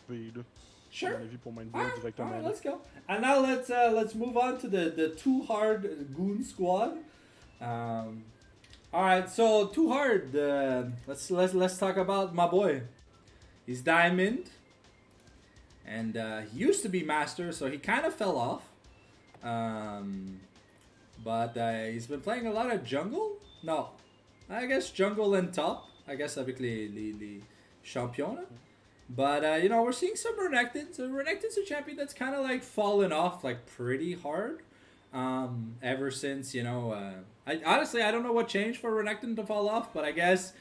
B, là. Sure. Directement. Let's go. And now let's move on to the Too Hard Goon Squad. All right, so Too Hard. Let's talk about my boy. He's Diamond, and he used to be Master, so he kind of fell off. But he's been playing a lot of jungle. No, I guess jungle and top. I guess avec les champions. But, we're seeing some Renekton. So Renekton's a champion that's kind of, like, fallen off, like, pretty hard. Ever since, I don't know what changed for Renekton to fall off, but I guess,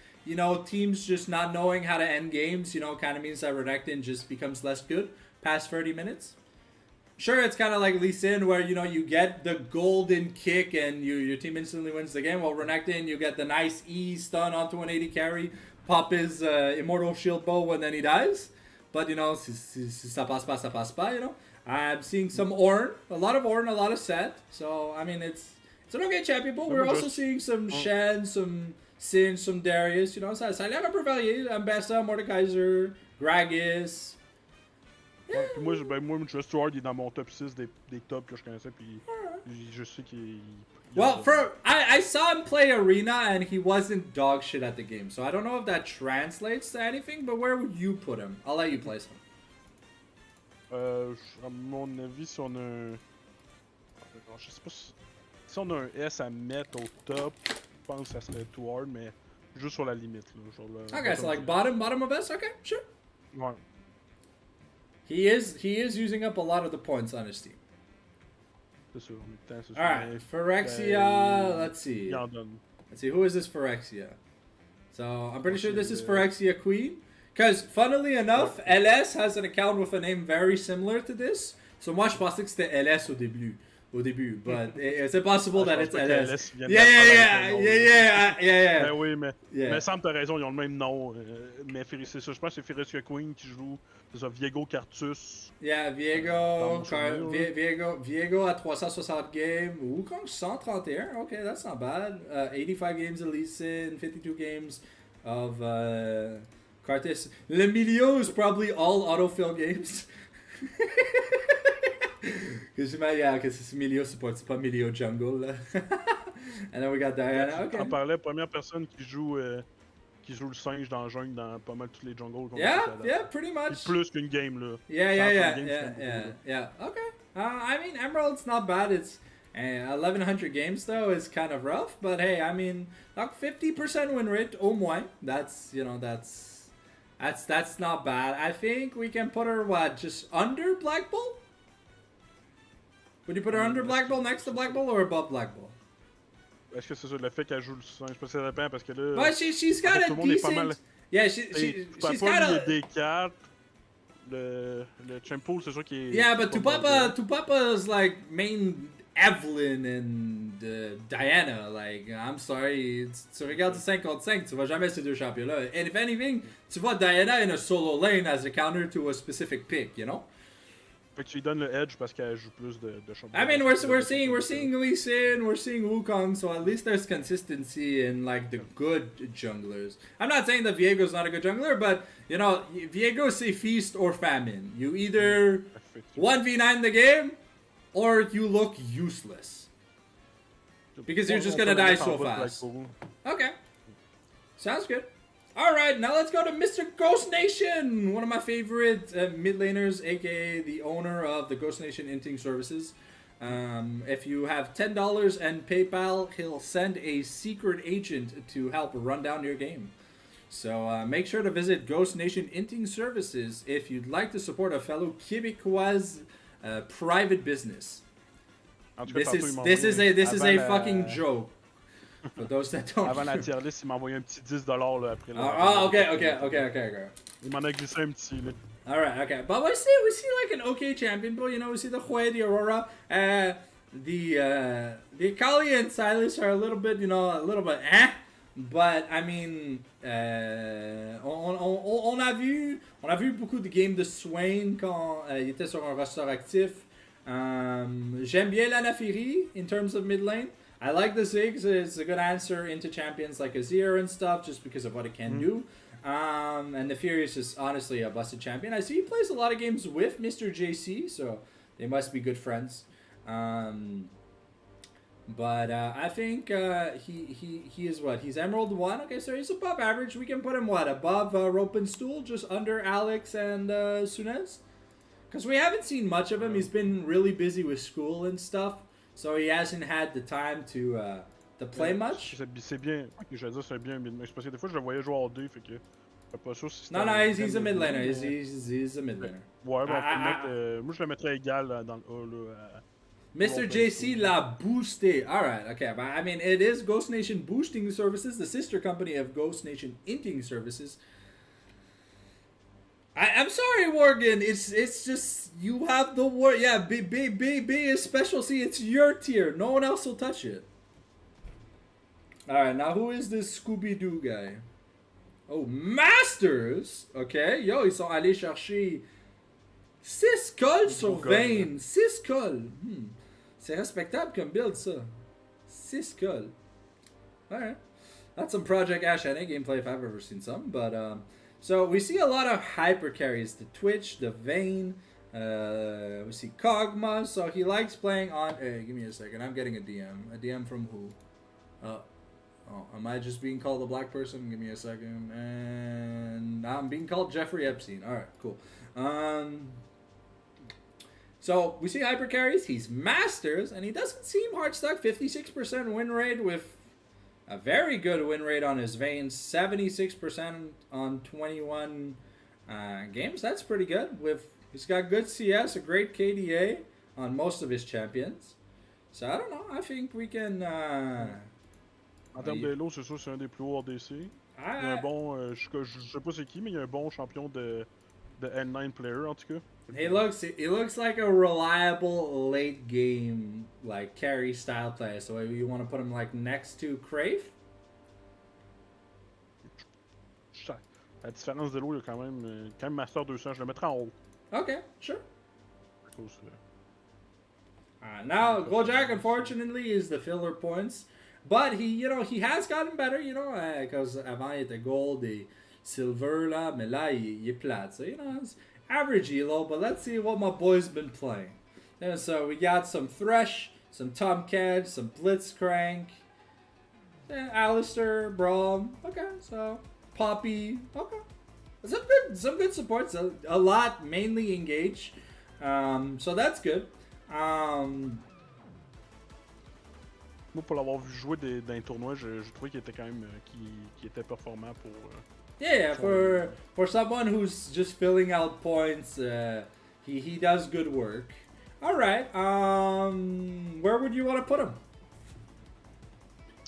teams just not knowing how to end games, kind of means that Renekton just becomes less good past 30 minutes. Sure, it's kind of like Lee Sin, where, you get the golden kick and your team instantly wins the game. Well, Renekton, you get the nice E stun onto 180 carry, pop his immortal shield bow and then he dies. But, si ça passe pas, ça passe pas, I'm seeing some Ornn, a lot of Set. So, I mean, it's an okay champion, but we're also seeing some Shen, some Sin, some Darius, ça a l'air un peu varié. Ambessa, Mordekaiser, Gragas. Ouais, puis moi, je Stuart, il est dans mon top 6 des tops que je connaissais, puis je sais qu'il... Well, I saw him play Arena, and he wasn't dog shit at the game, so I don't know if that translates to anything, but where would you put him? I'll let you place him. À mon avis, si on a un... Je sais pas si on a un S à mettre au top, je pense que ça serait too hard, mais juste sur la limite. Là, okay, so like bottom of S? Okay, sure. Ouais. He is using up a lot of the points on his team. C'est sûr, c'est sûr. Alright, Phyrexia, let's see. Il en donne. Let's see, who is this Phyrexia? So, I'm pretty sure this is Phyrexia Queen. Because, funnily enough, LS has an account with a name very similar to this. So, moi, je pensais que c'était LS au début. But it's possible that it's LS. Yeah. Ben oui, mais Sam, t'as raison, ils ont le même nom. Mais c'est ça, je pense que c'est Phyrexia Queen qui joue. C'est ça, Viego Cartus. Yeah, Viego à 360 games. Wukong 131. Okay, that's not bad. 85 games of Lee Sin, 52 games of Cartus. Le milieu is probably all autofill games. Because c'est milieu, c'est pas milieu jungle. Là. And then we got Diana. Okay. On parlait, première personne qui joue le singe dans le jungle dans pas mal tous les jungles. Yeah, pretty much. Plus qu'une game là. Yeah. Okay. I mean, Emerald's not bad. It's 1100 games though is kind of rough, but hey, I mean, like 50% win rate, au moins. That's that's not bad. I think we can put her just under Black Bull. Would you put her under Black Bull, next to Black Bull, or above Black Bull? Est-ce que c'est ça, le fait qu'elle joue le 5? Je sais pas si ça dépend parce que là. But she's got a decent. Yeah, she's got a. Le D4, le Champ Pool, c'est sûr qu'il est. Yeah, but Tupapa's like main Evelyn and Diana. Like, I'm sorry, tu regardes 5 contre 5, tu vois jamais ces deux champions-là. And if anything, tu vois Diana in a solo lane as a counter to a specific pick, you know? Fait que tu lui donnes le edge parce qu'elle joue plus de champions. I mean, we're seeing Lee Sin, we're seeing Wukong, so at least there's consistency in like the good junglers. I'm not saying that Viego's not a good jungler, but you know, Viego say feast or famine. You either 1v9 the game, or you look useless because you're just gonna die so fast. Okay, sounds good. All right, now let's go to Mr. Ghost Nation, one of my favorite mid laners, aka the owner of the Ghost Nation Inting Services. If you have $10 and PayPal, he'll send a secret agent to help run down your game. So make sure to visit Ghost Nation Inting Services if you'd like to support a fellow Québécois private business. This is a fucking joke. For those that don't. Avant la tier list, il m'a envoyé un petit $10 là, après. Okay. Il m'en a glissé un petit là. Alright, okay. But we see like an okay champion, but you know, we see the Hue, the Aurora, the Akali and Silas are a little bit eh. But I mean, on a vu beaucoup de games de Swain quand il était sur un roster actif. J'aime bien la Naafiri in terms of mid lane. I like the Ziggs. It's a good answer into champions like Azir and stuff just because of what it can do. And the Furious is honestly a busted champion. I see he plays a lot of games with Mr. JC, so they must be good friends. But I think he is what? He's Emerald 1. Okay, so he's above average. We can put him what? Above Rope and Stool, just under Alex and Sunez? Because we haven't seen much of him. He's been really busy with school and stuff. So he hasn't had the time to play much. C'est bien. Je vais dire c'est bien, mais parce que des fois je le voyais jouer en 2, fait que pas sûr si No, he's a mid laner. He's a mid laner. Ouais, mais on peut mettre, moi je le mettrais égal dans le A là. Mr. JC l'a boosté. Alright, okay. But I mean, it is Ghost Nation Boosting Services, the sister company of Ghost Nation Inting Services. I'm sorry, Morgan. It's just you have the word. Yeah, B is special. See, it's your tier. No one else will touch it. All right, now who is this Scooby Doo guy? Oh, Masters. Okay, yo, ils sont allés chercher 6 cols sur 20. 6 cols. C'est respectable comme build ça. 6 cols. All right, that's some Project Ash NA gameplay if I've ever seen some, but So we see a lot of hyper carries, the Twitch, the Vayne, we see Kog'Maw, so he likes playing on, hey, give me a second, I'm getting a DM from who? Oh, am I just being called a black person? Give me a second, and I'm being called Jeffrey Epstein, alright, cool. So we see hyper carries, he's Masters, and he doesn't seem hard stuck, 56% win rate with a very good win rate on his Vaynes, 76% on 21 games. That's pretty good. He's got good CS, a great KDA on most of his champions. So I don't know. I think we can. En termes de Elo, c'est sûr c'est un des plus hauts RDC. Il y a un bon, je sais pas c'est qui, mais il y a un bon champion de N9 player en tout cas. He looks like a reliable late game like carry style player. So you want to put him like next to Crave? La différence de l'eau, il y a quand même Master 200, je le mettrais en haut. Okay, sure. Now Gojak unfortunately is the filler points, but he has gotten better, because avant il était gold et silver là, mais là il est plate. So it's average elo, but let's see what my boy's been playing. And so we got some Thresh, some Tomcat, some Blitzcrank, Alistair, Braum. Okay, so Poppy. Okay, some good supports. A lot mainly engage. So that's good. Moi, pour l'avoir vu jouer dans les tournois, je trouvais qu'il était quand même qu'il était performant pour. Yeah, for someone who's just filling out points, he does good work. All right. Where would you want to put him?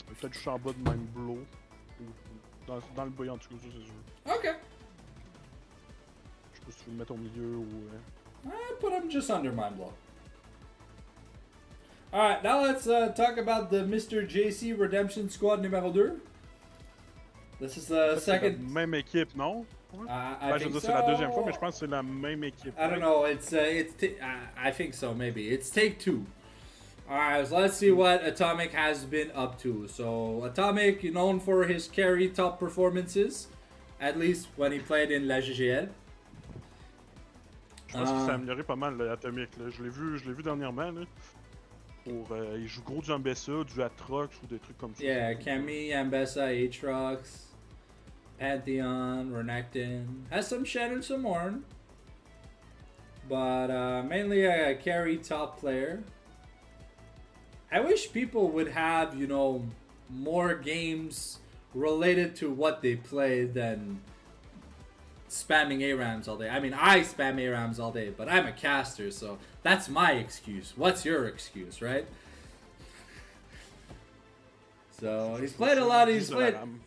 Peut-être juste en bas de même blow. Dans le bas en tout cas, ça c'est sûr. Okay. Je sais pas si tu veux le mettre au milieu ou. I'd put him just under Mind Blow. Alright, now let's talk about the Mr. JC Redemption Squad numéro 2. This is the second. C'est la même équipe, non? I think so. C'est la deuxième fois, mais je pense que c'est la même équipe. I don't know. I think so. Maybe it's take 2. All right, so let's see what Atomic has been up to. So Atomic, known for his carry top performances, at least when he played in la GGL. Je pense qu'il s'est amélioré pas mal, Atomic. Là. Je l'ai vu dernièrement. Là. Il joue gros du Ambessa, du Atrox ou des trucs comme ça. Yeah, Camille, Ambessa, Aatrox, Pantheon, Renekton. Has some Shen and some Ornn. But mainly a carry top player. I wish people would have, more games related to what they play than spamming ARAMs all day. I mean, I spam ARAMs all day, but I'm a caster, so that's my excuse. What's your excuse, right? So he's played a lot.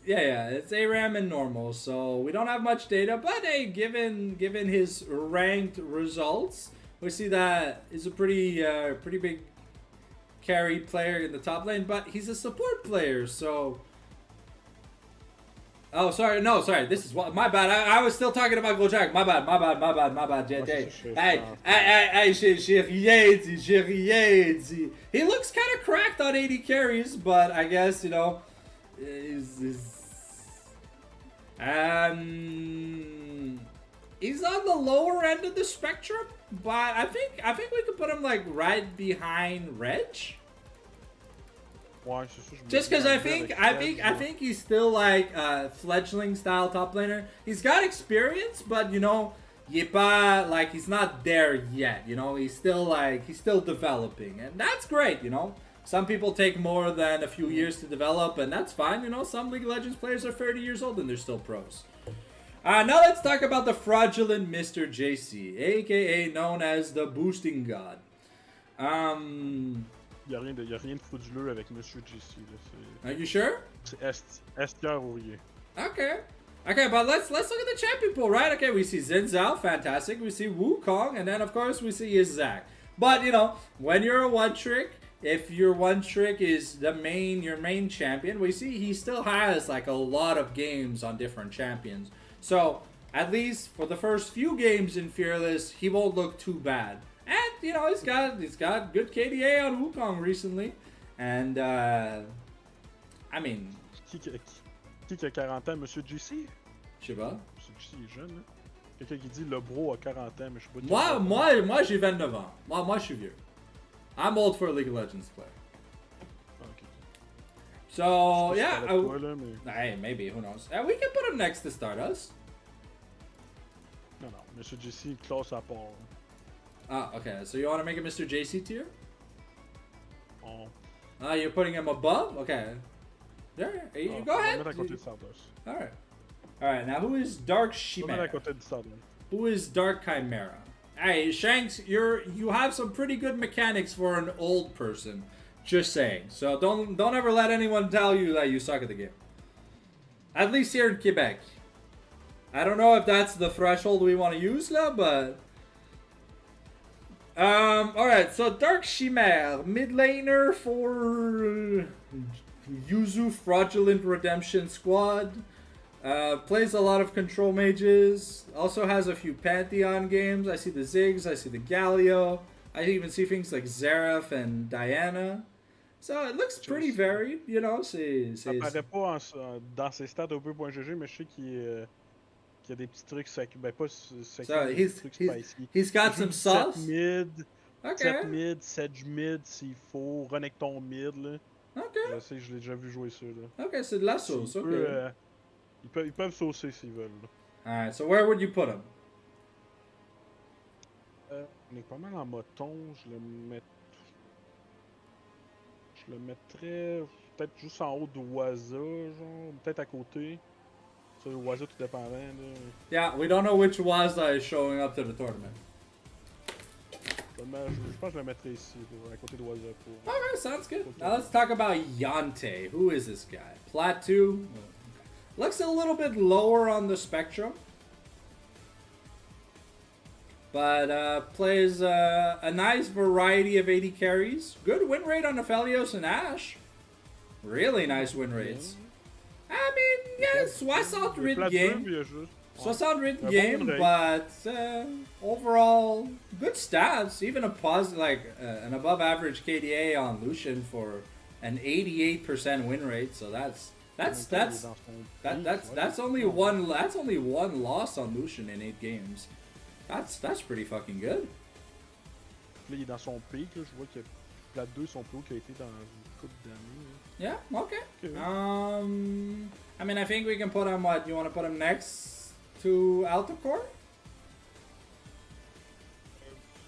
Yeah. It's ARAM and normal, so we don't have much data. But hey, given his ranked results, we see that he's a pretty big carry player in the top lane. But he's a support player, so. Oh, sorry. No, sorry. This is what. My bad. I was still talking about Gojak. My bad. Hey, j'ai rien dit. He looks kind of cracked on 80 carries, but I guess, he's on the lower end of the spectrum, but I think we could put him like right behind Reg. Just because I think he's still like a fledgling style top laner. He's got experience, but he's not there yet. He's still developing, and that's great. Some people take more than a few years to develop, and that's fine. Some League of Legends players are 30 years old and they're still pros. Now let's talk about the fraudulent Mr. JC, aka known as the Boosting God. Il n'y a rien de frauduleux avec Monsieur JC. Are you sure? C'est Estière Ourier. Okay, but let's look at the champion pool, right? Okay, we see Xin Zhao, fantastic. We see Wukong, and then of course we see Zac. But when you're a one trick, if your one trick is your main champion, we see he still has like a lot of games on different champions. So at least for the first few games in Fearless, he won't look too bad. And he's got good KDA on Wukong recently, and I mean. Qui a 40 ans, Monsieur JC? Je sais pas. Monsieur JC est jeune, là. Quelqu'un qui dit le bro a 40 ans, mais je sais pas. Moi j'ai 29 ans. Moi je suis vieux. I'm old for a League of Legends player. Okay. So yeah, mais... maybe, who knows? We can put him next to Stardust. Non, Monsieur JC classe à part. Okay. So you want to make a Mr. JC tier? Oh. You're putting him above? Okay. There, you go ahead. Alright, now who is Dark Chimera? Who is Dark Chimera? Hey, Shanks, you have some pretty good mechanics for an old person. Just saying. So don't ever let anyone tell you that you suck at the game. At least here in Quebec. I don't know if that's the threshold we want to use now, but... Alright, so Dark Chimera, mid laner for Yuzu Fraudulent Redemption Squad. Plays a lot of control mages. Also has a few Pantheon games. I see the Ziggs, I see the Galio. I even see things like Xerath and Diana. So it looks pretty varied, Ça paraît pas dans ses stats au peu.gg, mais je sais qu'il y a des petits trucs he's got some sauce. 7 mid, 7 mid, Sedge mid s'il faut, Renekton mid là. Ok. Je sais, je l'ai déjà vu jouer ça là. Ok, c'est de la sauce, ok. Ils peuvent saucer s'ils veulent. Alright, so where would you put him? On est pas mal en moton. Je le mettrais peut-être juste en haut de Waza, genre. Peut-être à côté. Ça, Waza, tout dépendant, là. Yeah, we don't know which Waza is showing up to the tournament. Je pense que je le mettrais ici, à côté de Waza. Okay, sounds good. Now let's talk about Yante. Who is this guy? Plat 2. Looks a little bit lower on the spectrum. But plays a nice variety of 80 carries. Good win rate on Aphelios and Ash. Really nice win rates. I mean, yeah, 60 written game. 60 written game, but overall, good stats. Even a an above average KDA on Lucian for an 88% win rate. So that's only one loss on Lucian in 8 games. That's pretty fucking good. Là, il est dans son pic, là, je vois que Plat 2, son plus haut qui a été dans une couple d'années. Yeah, okay. I mean, I think we can put him, what, you want to put him next to Altacore?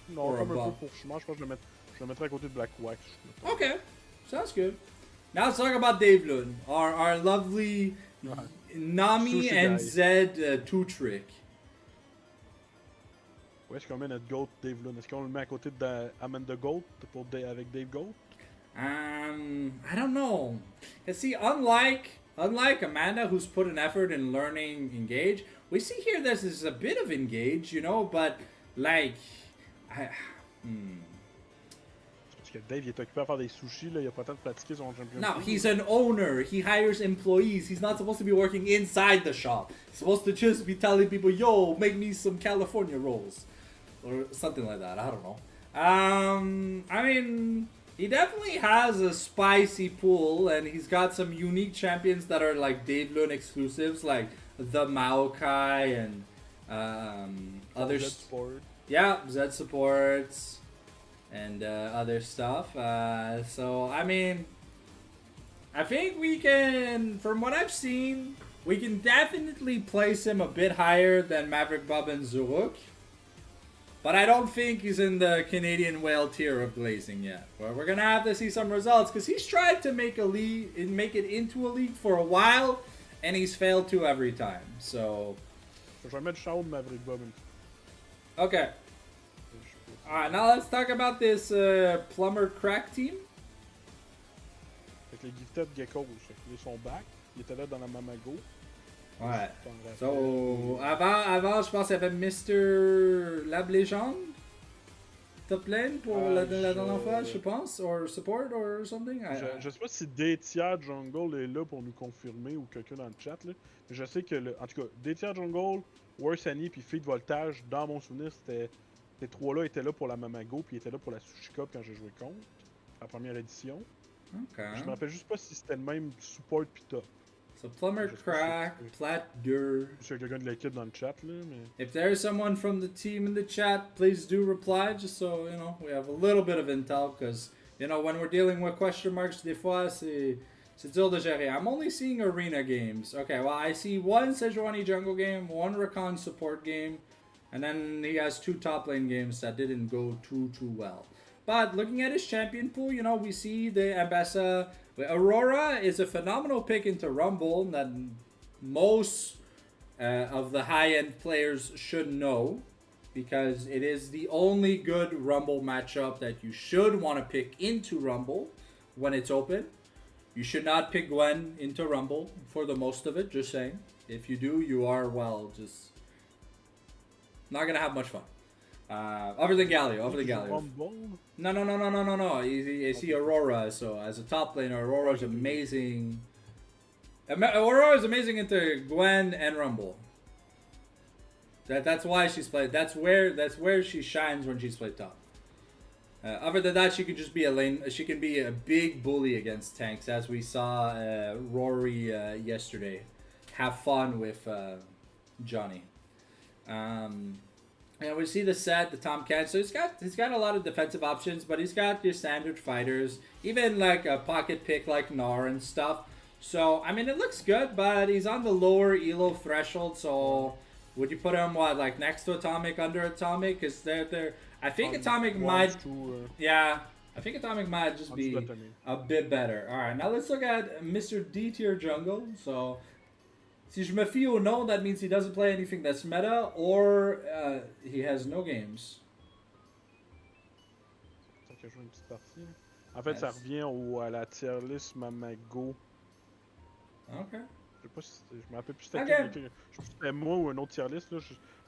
Non, Or comme above. un peu pour chemin, je pense que je le mettrais à côté de Black Wax. Okay, sounds good. Now let's talk about Dave Lund, our lovely Nami Sushi and guy. Zed two-trick. Où est-ce qu'on met notre GOAT, Dave Lund? Est-ce qu'on le met à côté d'Amanda GOAT avec Dave GOAT? I don't know. Cause see, unlike Amanda, who's put an effort in learning Engage, we see here there's a bit of Engage, you know, but like, Parce que Dave, il est occupé à faire des sushis, là, il a pas le temps de pratiquer son champion. No, he's an owner. He hires employees. He's not supposed to be working inside the shop. He's supposed to just be telling people, "Yo, make me some California rolls," or something like that. I don't know. I mean, he definitely has a spicy pool, and he's got some unique champions that are like Dave Lund exclusives, like the Maokai and other. Yeah, Zed supports. And other stuff. So, I mean, I think we can, from what I've seen, we can definitely place him a bit higher than Maverick Bub and Zuruk. But I don't think he's in the Canadian whale tier of glazing yet. Well, we're going to have to see some results because he's tried to make it into a league for a while, and he's failed to every time. So, Je vais mettre Shawn Maverick Bub. okay. Alright, now let's talk about this plumber crack team. Avec les Gifted Geckos, ils sont back. Ils étaient là dans la Mamago. Ouais. So, avant, je pense qu'il y avait Mr. Lab Legend. Top lane pour la dernière fois, je pense. Or support or something. Je sais pas si Détier Jungle est là pour nous confirmer ou quelqu'un dans le chat. Là. Mais je sais que, en tout cas, Détier Jungle, Warsani puis Feed Voltage, dans mon souvenir, c'était. Ces trois-là étaient là pour la Mamago, puis ils étaient là pour la Sushi Cup quand j'ai joué contre, la première édition. Okay. Je me rappelle juste pas si c'était le même support pis top. So Plumber Crack, Plat 2. Je sais qu'il y a quelqu'un de l'équipe dans le chat là, mais. If there's someone from the team in the chat, please do reply, just so you know we have a little bit of intel, because you know when we're dealing with question marks, des fois c'est dur de gérer. I'm only seeing arena games. Okay, well I see one Sejuani jungle game, one Rakan support game. And then he has 2 top lane games that didn't go too well. But looking at his champion pool, you know, we see the Ambassa. Aurora is a phenomenal pick into Rumble that most of the high-end players should know, because it is the only good Rumble matchup that you should want to pick into Rumble when it's open. You should not pick Gwen into Rumble for the most of it, just saying. If you do, you are, well, just not gonna have much fun. Other than Galio, No. You see Aurora, so as a top laner, Aurora's amazing. Aurora is amazing into Gwen and Rumble. That's why she's played. That's where she shines when she's played top. Other than that, she could just be a lane. She can be a big bully against tanks, as we saw Rory yesterday have fun with Johnny. And we see the set, the Tomcat. So he's got a lot of defensive options, but he's got your standard fighters, even like a pocket pick like Gnar and stuff. So I mean, it looks good, but he's on the lower elo threshold. So would you put him like next to Atomic, under Atomic? Because they're I think En Atomic bronze might. ou Yeah, I think Atomic might just en be dessous d'Atomic. a bit better. All right, now let's look at Mr. D tier jungle. So, si je me fie au nom, that means he doesn't play anything that's meta, or he has no games. Ça fait que je joue une petite partie. En fait, ça Nice. revient à la tier list Mamago. Okay. Je sais pas si je me rappelle plus c'était Ok. quel. Je sais plus si c'était moi ou un autre tier list. Là.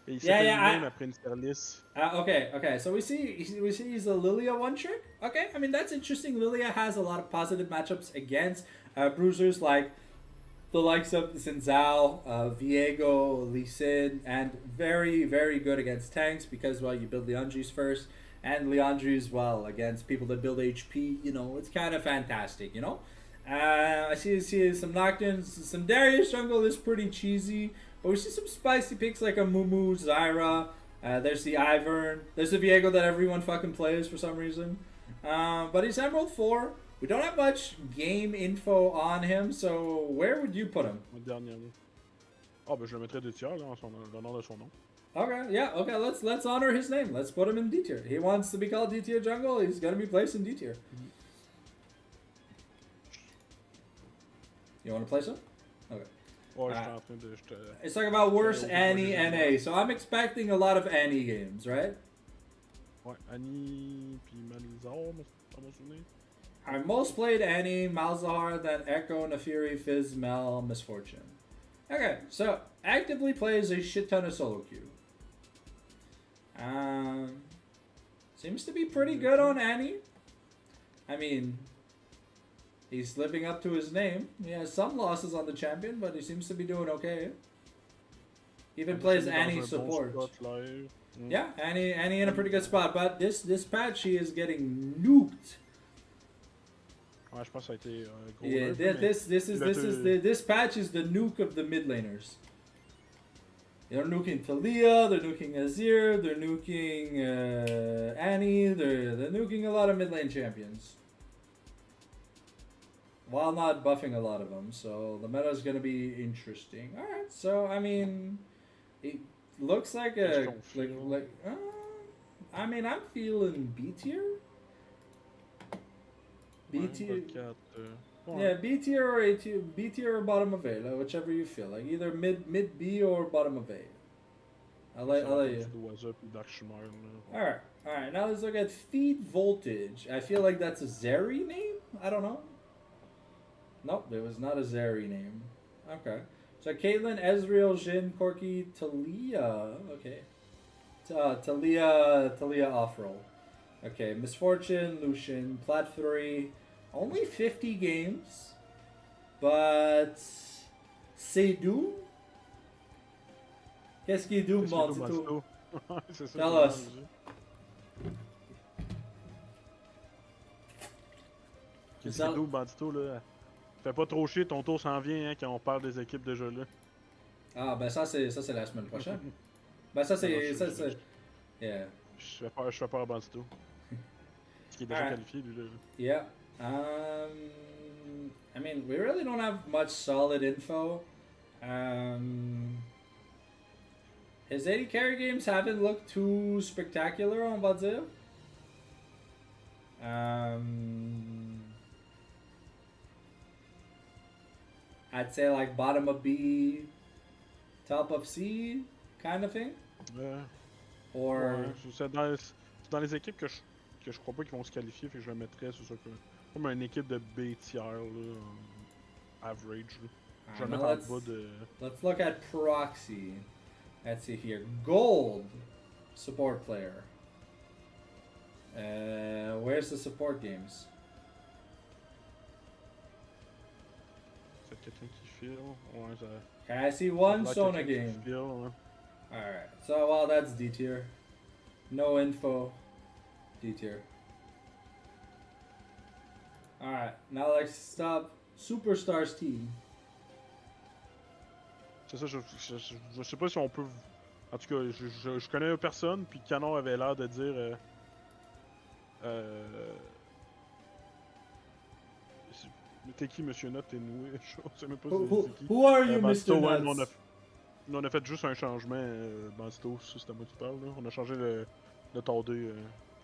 Et il Yeah, s'appelle yeah, lui-même après une tier list. Okay. So we see he's a Lilia one trick. Okay, I mean that's interesting. Lilia has a lot of positive matchups against bruisers like the likes of Sinzal, Viego, Lee Sin, and very good against tanks because well you build Leandries first, and Leandries well against people that build HP. You know it's kind of fantastic. You know. I see some Nocturnes, some Darius jungle is pretty cheesy, but we see some spicy picks like a Mumu, Zyra. There's the Ivern. There's the Viego that everyone fucking plays for some reason. But he's Emerald 4. We don't have much game info on him, so where would you put him? Dernièrement. Ah, ben je le mettrais de tiers, là, en l'honneur de son nom. Okay, yeah, okay, let's honor his name. Let's put him in D tier. He wants to be called D tier jungle, he's gonna be placed in D tier. You want to play some? Okay. Ouais, j'étais en train de. It's talking about worst Annie NA, so I'm expecting a lot of Annie games, right? Ouais, Annie puis Malzahar, dans mon souvenir. I most played Annie, Malzahar, then Echo, Nefiri, Fizz, Mel, Misfortune. Okay, so actively plays a shit ton of solo queue. Seems to be pretty good on Annie. I mean, he's living up to his name. He has some losses on the champion, but he seems to be doing okay. Even plays Annie support. Yeah, Annie in a pretty good spot, but this patch she is getting nuked. Ouais, je pense que ça a été gros. Yeah, this patch is the nuke of the mid laners. They're nuking Talia, they're nuking Azir, they're nuking Annie, they're nuking a lot of mid lane champions. While not buffing a lot of them, so the meta is going to be interesting. All right, so I mean, it looks like a I mean, I'm feeling B tier. B tier. Yeah, B tier or A tier, B tier or bottom of A, like whichever you feel. Like either mid B or bottom of A. I'll let you. Alright. Now let's look at feed voltage. I feel like that's a Zeri name. I don't know. Nope, it was not a Zeri name. Okay. So Caitlyn, Ezreal, Jhin, Corki, Talia. Okay. Talia off-roll. Okay, Misfortune, Lucian, Plat 3. Only 50 games. But... C'est doux? Qu'est-ce qu'il est doux, Bandito? Tell us. Qu'est-ce qu'il est doux, Bandito, là? Fais pas trop chier, ton tour s'en vient hein, quand on parle des équipes déjà là. Ah, ben ça c'est la semaine prochaine. Ben ça c'est... Yeah. Je fais peur à Bandito. Qui est déjà qualifié, lui, là. Yeah. I mean, we really don't have much solid info. His 80 carry games haven't looked too spectacular, on va dire. I'd say like bottom of B, top of C, kind of thing. Or... Ouais, c'est dans les équipes que je crois pas qu'ils vont se qualifier, fait que je le mettrais sur ça comme une équipe de B tier là, average. Là. Je vais le mettre en bas de. Let's look at Proxy. Let's see here. Gold support player. Where's the support games? C'est quelqu'un qui file. Ouais, ça. Okay, I see one Sona game. File, ouais. Alright, so well that's D tier. No info. D tier. Alright, now let's stop Superstars team. C'est ça, je sais pas si on peut. En tout cas, je connais personne, puis Canon avait l'air de dire. T'es qui, Monsieur Not? T'es noué? Je sais même pas c'est qui. Who are you, Mr. Mr. Nuts? On a fait juste un changement, Bansto, ça c'est à moi qui parle. Là. On a changé de tarder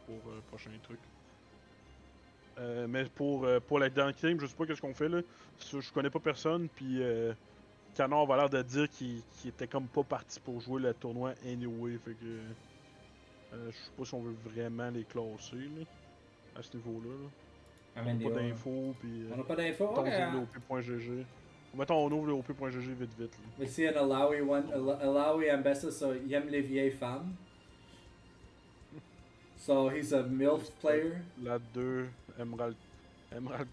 pour prochain truc. Mais pour la dernière game, je sais pas qu'est-ce qu'on fait là. Je connais pas personne, puis Canard va l'air de dire qu'il était comme pas parti pour jouer le tournoi anyway, fait que je sais pas si on veut vraiment les classer là, à ce niveau-là. Là. I On mean, n'a pas d'infos, puis on n'a pas d'infos. mettons, Okay. j'ouvre le op.gg. Mettons, on ouvre le op.gg vite vite. Là. We see an Alawi Ambessa, so il aime les vieilles femmes. So he's a MILF player. La 2, Emerald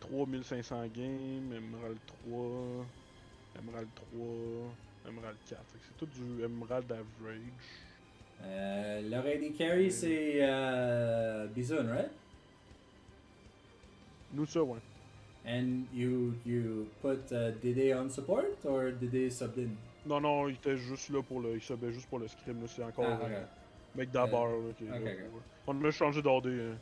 3, 1500 games, Emerald 3, Emerald 3, Emerald 4. C'est tout du Emerald average. Le Ready Carry, c'est Bizun, right? Nous ça, ouais. And you put Dede on support or Dede subbed in? Non, il était juste là pour le. Il subait juste pour le scrim, là. C'est encore Okay. mec d'abord là, qui est là. Okay. On a changé d'AD.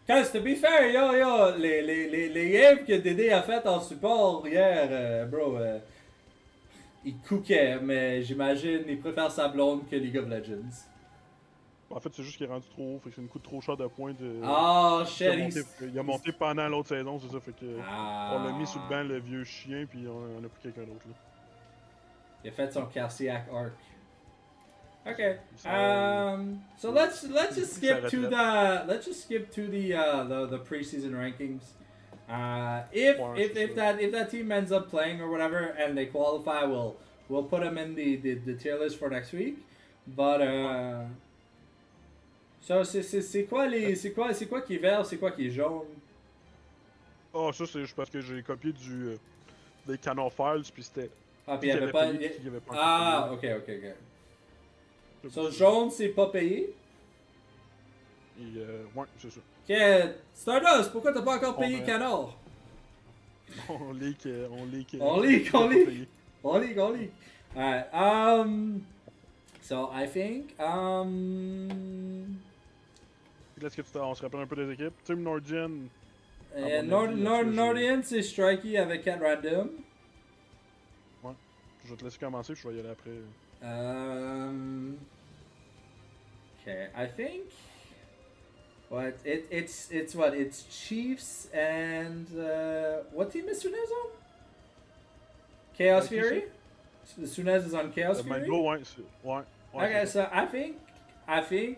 Cause to be fair, yo, les games que Dede a fait en support hier, bro, il cookait, mais j'imagine il préfère sa blonde que League of Legends. En fait, c'est juste qu'il est rendu trop haut, fait que c'est une coup de trop cher de points de. Oh shit! Il a monté pendant l'autre saison, c'est ça, fait que. Ah. On l'a mis sous le banc, le vieux chien, puis on a pris quelqu'un d'autre là. Il a fait son cardiac arc. Okay. So let's just skip to the preseason rankings. If that team ends up playing or whatever and they qualify, we'll put them in the tier list for next week. But so c'est quoi qui est vert, c'est quoi qui est jaune? Oh, ça c'est juste parce que j'ai copié des Canard Files, puis c'était. Ah, puis il y avait pas. Ah, ok. So jaune, c'est pas payé? Et, ouais, c'est ça. Ok, Stardust, pourquoi t'as pas encore payé Canard? On leak. Alright, so I think, Est-ce que on se rappelle un peu des équipes? Team Nordian. Nordian, c'est Strikey avec 4 random. Ouais. Je vais te laisser commencer, je vais y aller après. Okay, I think it's Chiefs and what team is Sunez on? Chaos Fury? Sunez is on Chaos Fury? Ouais. Okay, so I think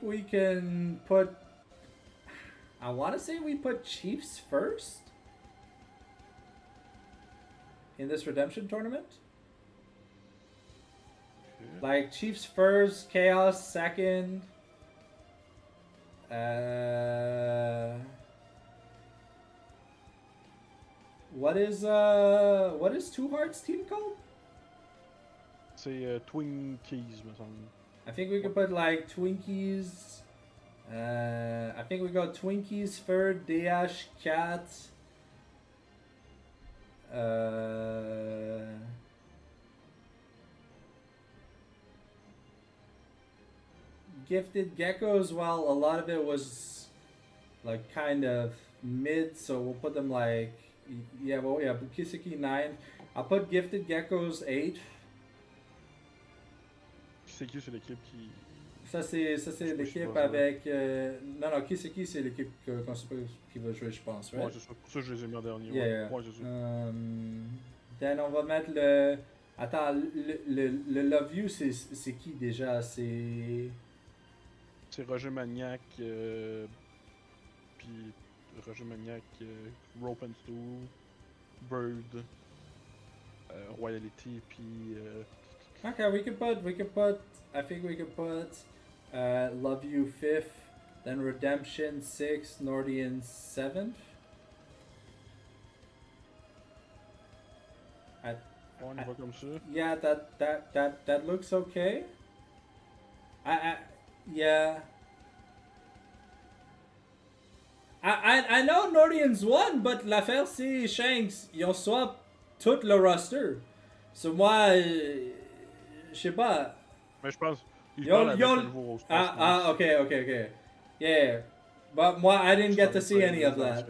we can put. I want to say we put Chiefs first in this redemption tournament. Okay. Like Chiefs first, Chaos second. What is Two Hearts team called? C'est Twinkies, me semble. I think we could put like Twinkies. I think we got Twinkies, Fur, Dash, Cat. Gifted Geckos, well, a lot of it was like kind of mid, so we'll put them like, Kiseki 9. I'll put Gifted Geckos 8. C'est qui, c'est l'équipe qui. Ça c'est l'équipe avec. Non, Kiseki c'est l'équipe qu'on sait pas qui va jouer, je pense. Right? Ouais, c'est ça. Pour ça, je les ai mis en dernier. Yeah. Ouais, c'est ça. Then on va mettre le. Attends, le Love You, c'est qui déjà? C'est Roger Maniac, puis Roger Maniac, Rope and Stool, Bird, Royalty, puis. Okay, we could put. I think we could put Love You 5th, then Redemption 6th, Nordian 7th. On y va comme ça. Yeah, that looks okay. Yeah. I know Nordians won, but l'affaire c'est Shanks, ils ont swap tout le roster. So moi, je sais pas. Mais je pense qu'ils parlent avec le nouveau roster. Okay. Yeah. But moi, I didn't get to see any of that.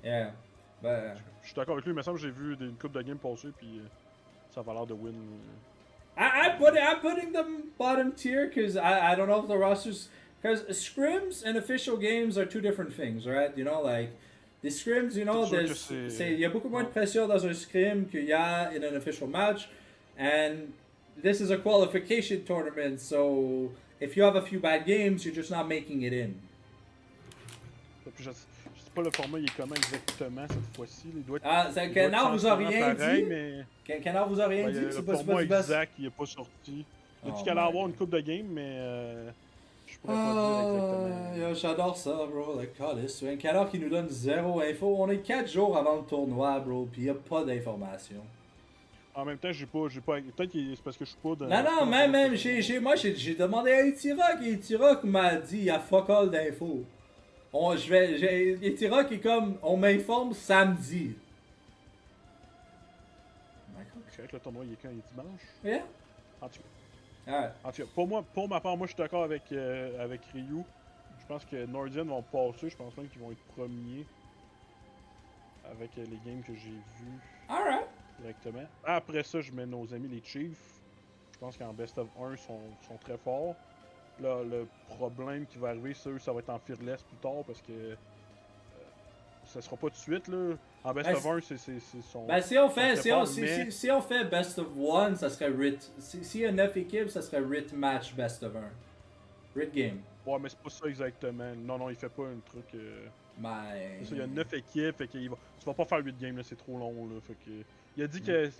Yeah. But je suis d'accord avec lui, il me semble que j'ai vu une coupe de game passer, puis ça va l'air de win. I'm putting them bottom tier because I don't know if the rosters. Because scrims and official games are two different things, right? You know, like the scrims, you know, il y a beaucoup moins de pression dans un scrim qu'il y a in an official match, and this is a qualification tournament, so if you have a few bad games, you're just not making it in. Puis je sais pas le format il est comment exactement cette fois-ci. Il doit être, Ah, Canard vous a rien pareil, dit? mais... Canard vous a rien dit? Le format exact, il est pas sorti. Il a dit qu'il allait avoir une coupe de game, mais je pourrais pas dire exactement. J'adore ça, bro. Like, c'est un Canard qui nous donne zéro info. On est 4 jours avant le tournoi, bro, pis y a pas d'informations. En même temps, j'ai pas. Peut-être que c'est parce que je suis pas dans. Non, même, moi, j'ai demandé à Etirock, et Etirock m'a dit, il y a fuck all d'infos. Etirock est comme, on m'informe samedi. C'est vrai que le tournoi, il est quand? Il est dimanche? Yeah? En tout cas. En tout cas, pour ma part, moi, je suis d'accord avec Ryu. Je pense que Nordian vont passer. Je pense même qu'ils vont être premiers. Avec les games que j'ai vus. Alright. Directement. Après ça, je mets nos amis les Chiefs. Je pense qu'en best of 1, sont très forts. Là, le problème qui va arriver, ça va être en fearless plus tard parce que ça sera pas tout de suite là. En best of 1, c'est son. Ben si on fait best of 1, ça serait RIT. S'il y a 9 équipes, ça serait RIT match best of 1. RIT game. Ouais, mais c'est pas ça exactement. Non, il fait pas un truc. Ben. C'est ça, il y a 9 équipes, fait qu'il va. Tu vas pas faire 8 games là, c'est trop long là. Fait que. Il a dit que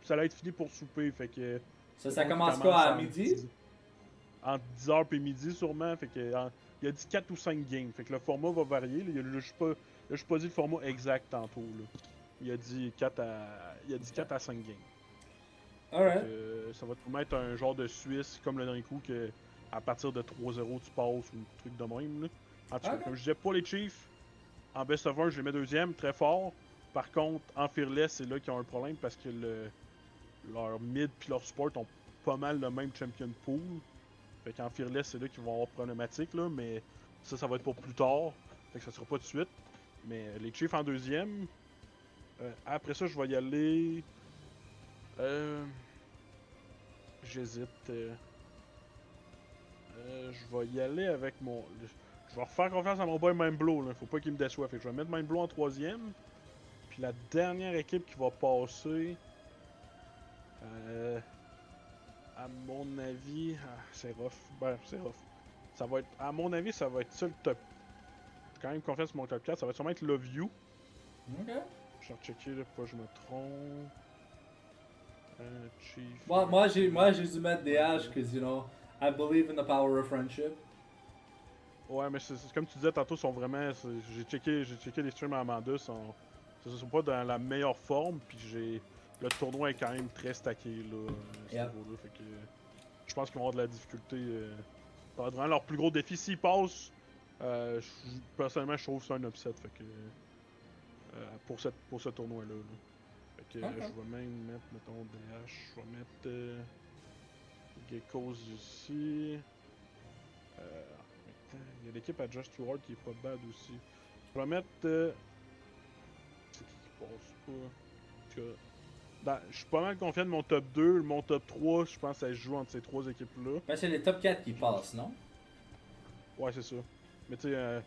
ça allait être fini pour souper, fait que. Ça commence quoi à midi? Entre 10h et midi sûrement, fait que il a dit 4 ou 5 games, fait que le format va varier, là, je suis pas dit le format exact tantôt là. Il a dit 4 à 5 games. Alright. Ça va te permettre un genre de Suisse comme le dernier coup que à partir de 3-0 tu passes ou un truc de même là. En tout cas, comme je disais, pour les Chiefs, en best of 1 je les mets deuxième, très fort. Par contre, en fearless, c'est là qu'ils ont un problème parce que leur mid puis leur support ont pas mal le même champion pool. Fait qu'en fearless, c'est là qu'ils vont avoir problématique, là, mais ça va être pour plus tard. Fait que ça sera pas de suite. Mais les Chiefs en deuxième. Après ça, je vais y aller. J'hésite. Je vais y aller avec mon. Je vais refaire confiance à mon boy Mindblow, là. Faut pas qu'il me déçoive. Fait que je vais mettre Mindblow en troisième. Puis la dernière équipe qui va passer. À mon avis, c'est rough. Ben, c'est rough. Ça va être, à mon avis, ça va être ça le top. J'ai quand même confiance sur mon top 4. Ça va sûrement être Love You. Ok. Je vais rechecker là, pour pas que je me trompe. Chief. Moi, j'ai dû mettre des H, because, you know, I believe in the power of friendship. Ouais, mais c'est comme tu disais tantôt, sont vraiment. J'ai checké les streams à Amanda, sont pas dans la meilleure forme, puis le tournoi est quand même très stacké là, à ce niveau-là, fait que je pense qu'ils vont avoir de la difficulté. Ça va être vraiment leur plus gros défi. S'ils passent, personnellement, je trouve que c'est un upset, fait que pour ce tournoi-là. Là. Fait que je vais même mettre, mettons, DH, je vais mettre Geckos ici. Il y a l'équipe à Josh Stewart qui est pas bad aussi. Je vais mettre. C'est qui passe pas? En tout cas, je suis pas mal confiant de mon top 2. Mon top 3, je pense que ça se joue entre ces trois équipes-là. Ben, c'est les top 4 qui passent, non? Ouais, c'est ça. Mais tu sais,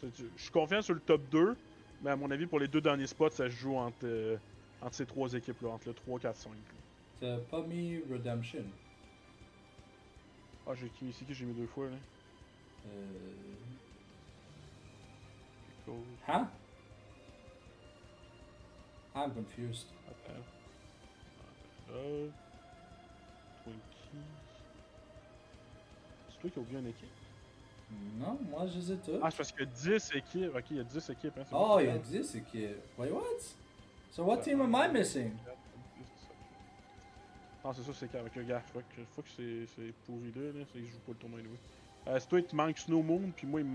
je suis confiant sur le top 2. Mais à mon avis, pour les deux derniers spots, ça se joue entre ces trois équipes-là, entre le 3, 4, 5. T'as pas mis Redemption. Ah, c'est qui j'ai mis deux fois là? Huh? I'm confused. Attends. Twinkie. C'est toi qui as oublié une équipe? Non, moi je les ai toutes. Ah, c'est parce qu'il y a 10 équipes. Ok, il y a 10 équipes. Hein, oh, il y a 10 équipes. Wait, what? So what team am I missing? Non, c'est ça, c'est qu'avec le gars. Faut que c'est pourri là. C'est que je joue pas le tournoi anyway. C'est toi, il te manque Snow Moon, puis moi, il me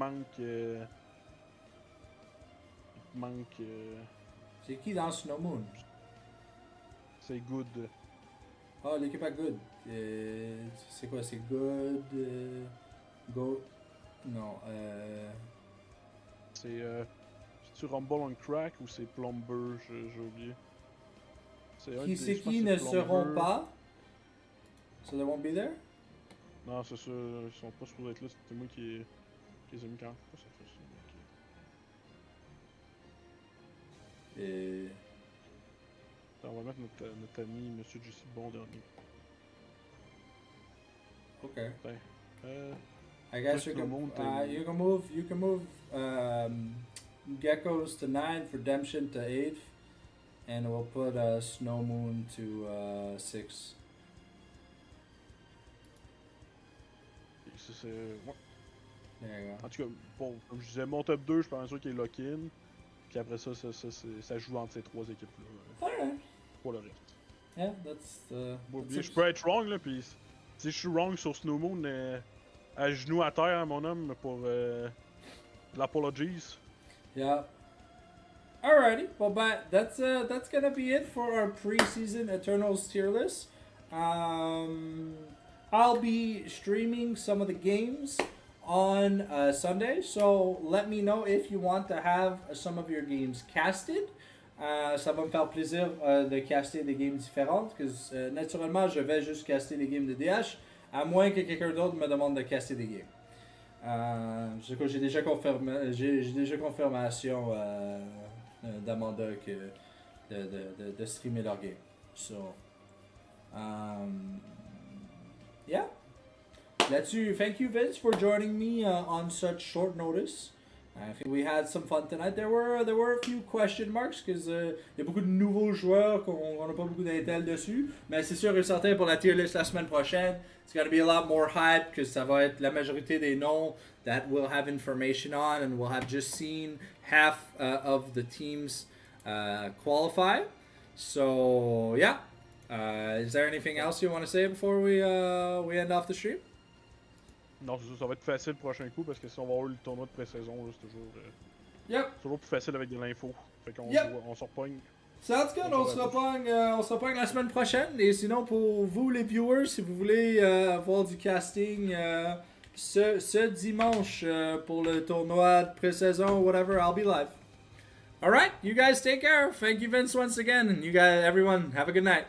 manque. C'est qui dans Snow Moon? C'est Good. Oh, l'équipe à Good. C'est quoi? C'est Good. Go. Non, C'est-tu Rumble on Crack ou c'est Plumber? J'ai oublié. Qui ne seront pas? So they won't be there? Non, c'est ça, ils sont pas supposés être là, c'était moi qui les ai mis quand. Pourquoi ça fait ça? Ok. Et... Attends, on va mettre notre ami Monsieur JC Bon dernier. Okay. Ben, I guess Plus no moon you can move Geckos to 9th, Redemption to 8th, and we'll put Snow Moon to 6. c'est. Ouais. There you go. En tout cas, bon, comme je disais, mon top 2, je pense sûr qu'il est lock-in. Puis après ça, ça joue entre ces trois équipes-là. Alright. Pour le reste. Yeah, that's Je peux être wrong, là, puis si je suis wrong sur Snow Moon, à genoux à terre, mon homme, pour l'apologies. Yeah. Alrighty. Well, but that's gonna be it for our preseason Eternals tier list. I'll be streaming some of the games on Sunday, so let me know if you want to have some of your games casted. Ça va me faire plaisir de caster des games différentes, parce que naturellement, je vais juste caster des games de DH, à moins que quelqu'un d'autre me demande de caster des games. J'ai déjà confirmation d'Amanda de streamer leur game. So, yeah. Là-dessus, thank you Vince for joining me on such short notice. I think we had some fun tonight. There were a few question marks because y a beaucoup de nouveaux joueurs qu'on n'a pas beaucoup d'intel dessus. Mais c'est sûr et certain pour la tier list la semaine prochaine, it's gonna be a lot more hype because ça va être la majorité des noms that we'll have information on and we'll have just seen half of the teams qualify. So yeah, is there anything else you want to say before we end off the stream? Non, c'est ça, ça va être facile le prochain coup parce que si on va avoir le tournoi de pré-saison, c'est toujours plus facile avec de l'info. Fait qu'on on se repogne. Sounds good, on se repogne la semaine prochaine. Et sinon, pour vous les viewers, si vous voulez voir du casting ce dimanche pour le tournoi de pré-saison, whatever, I'll be live. Alright, you guys take care. Thank you Vince once again. And you guys, everyone, have a good night.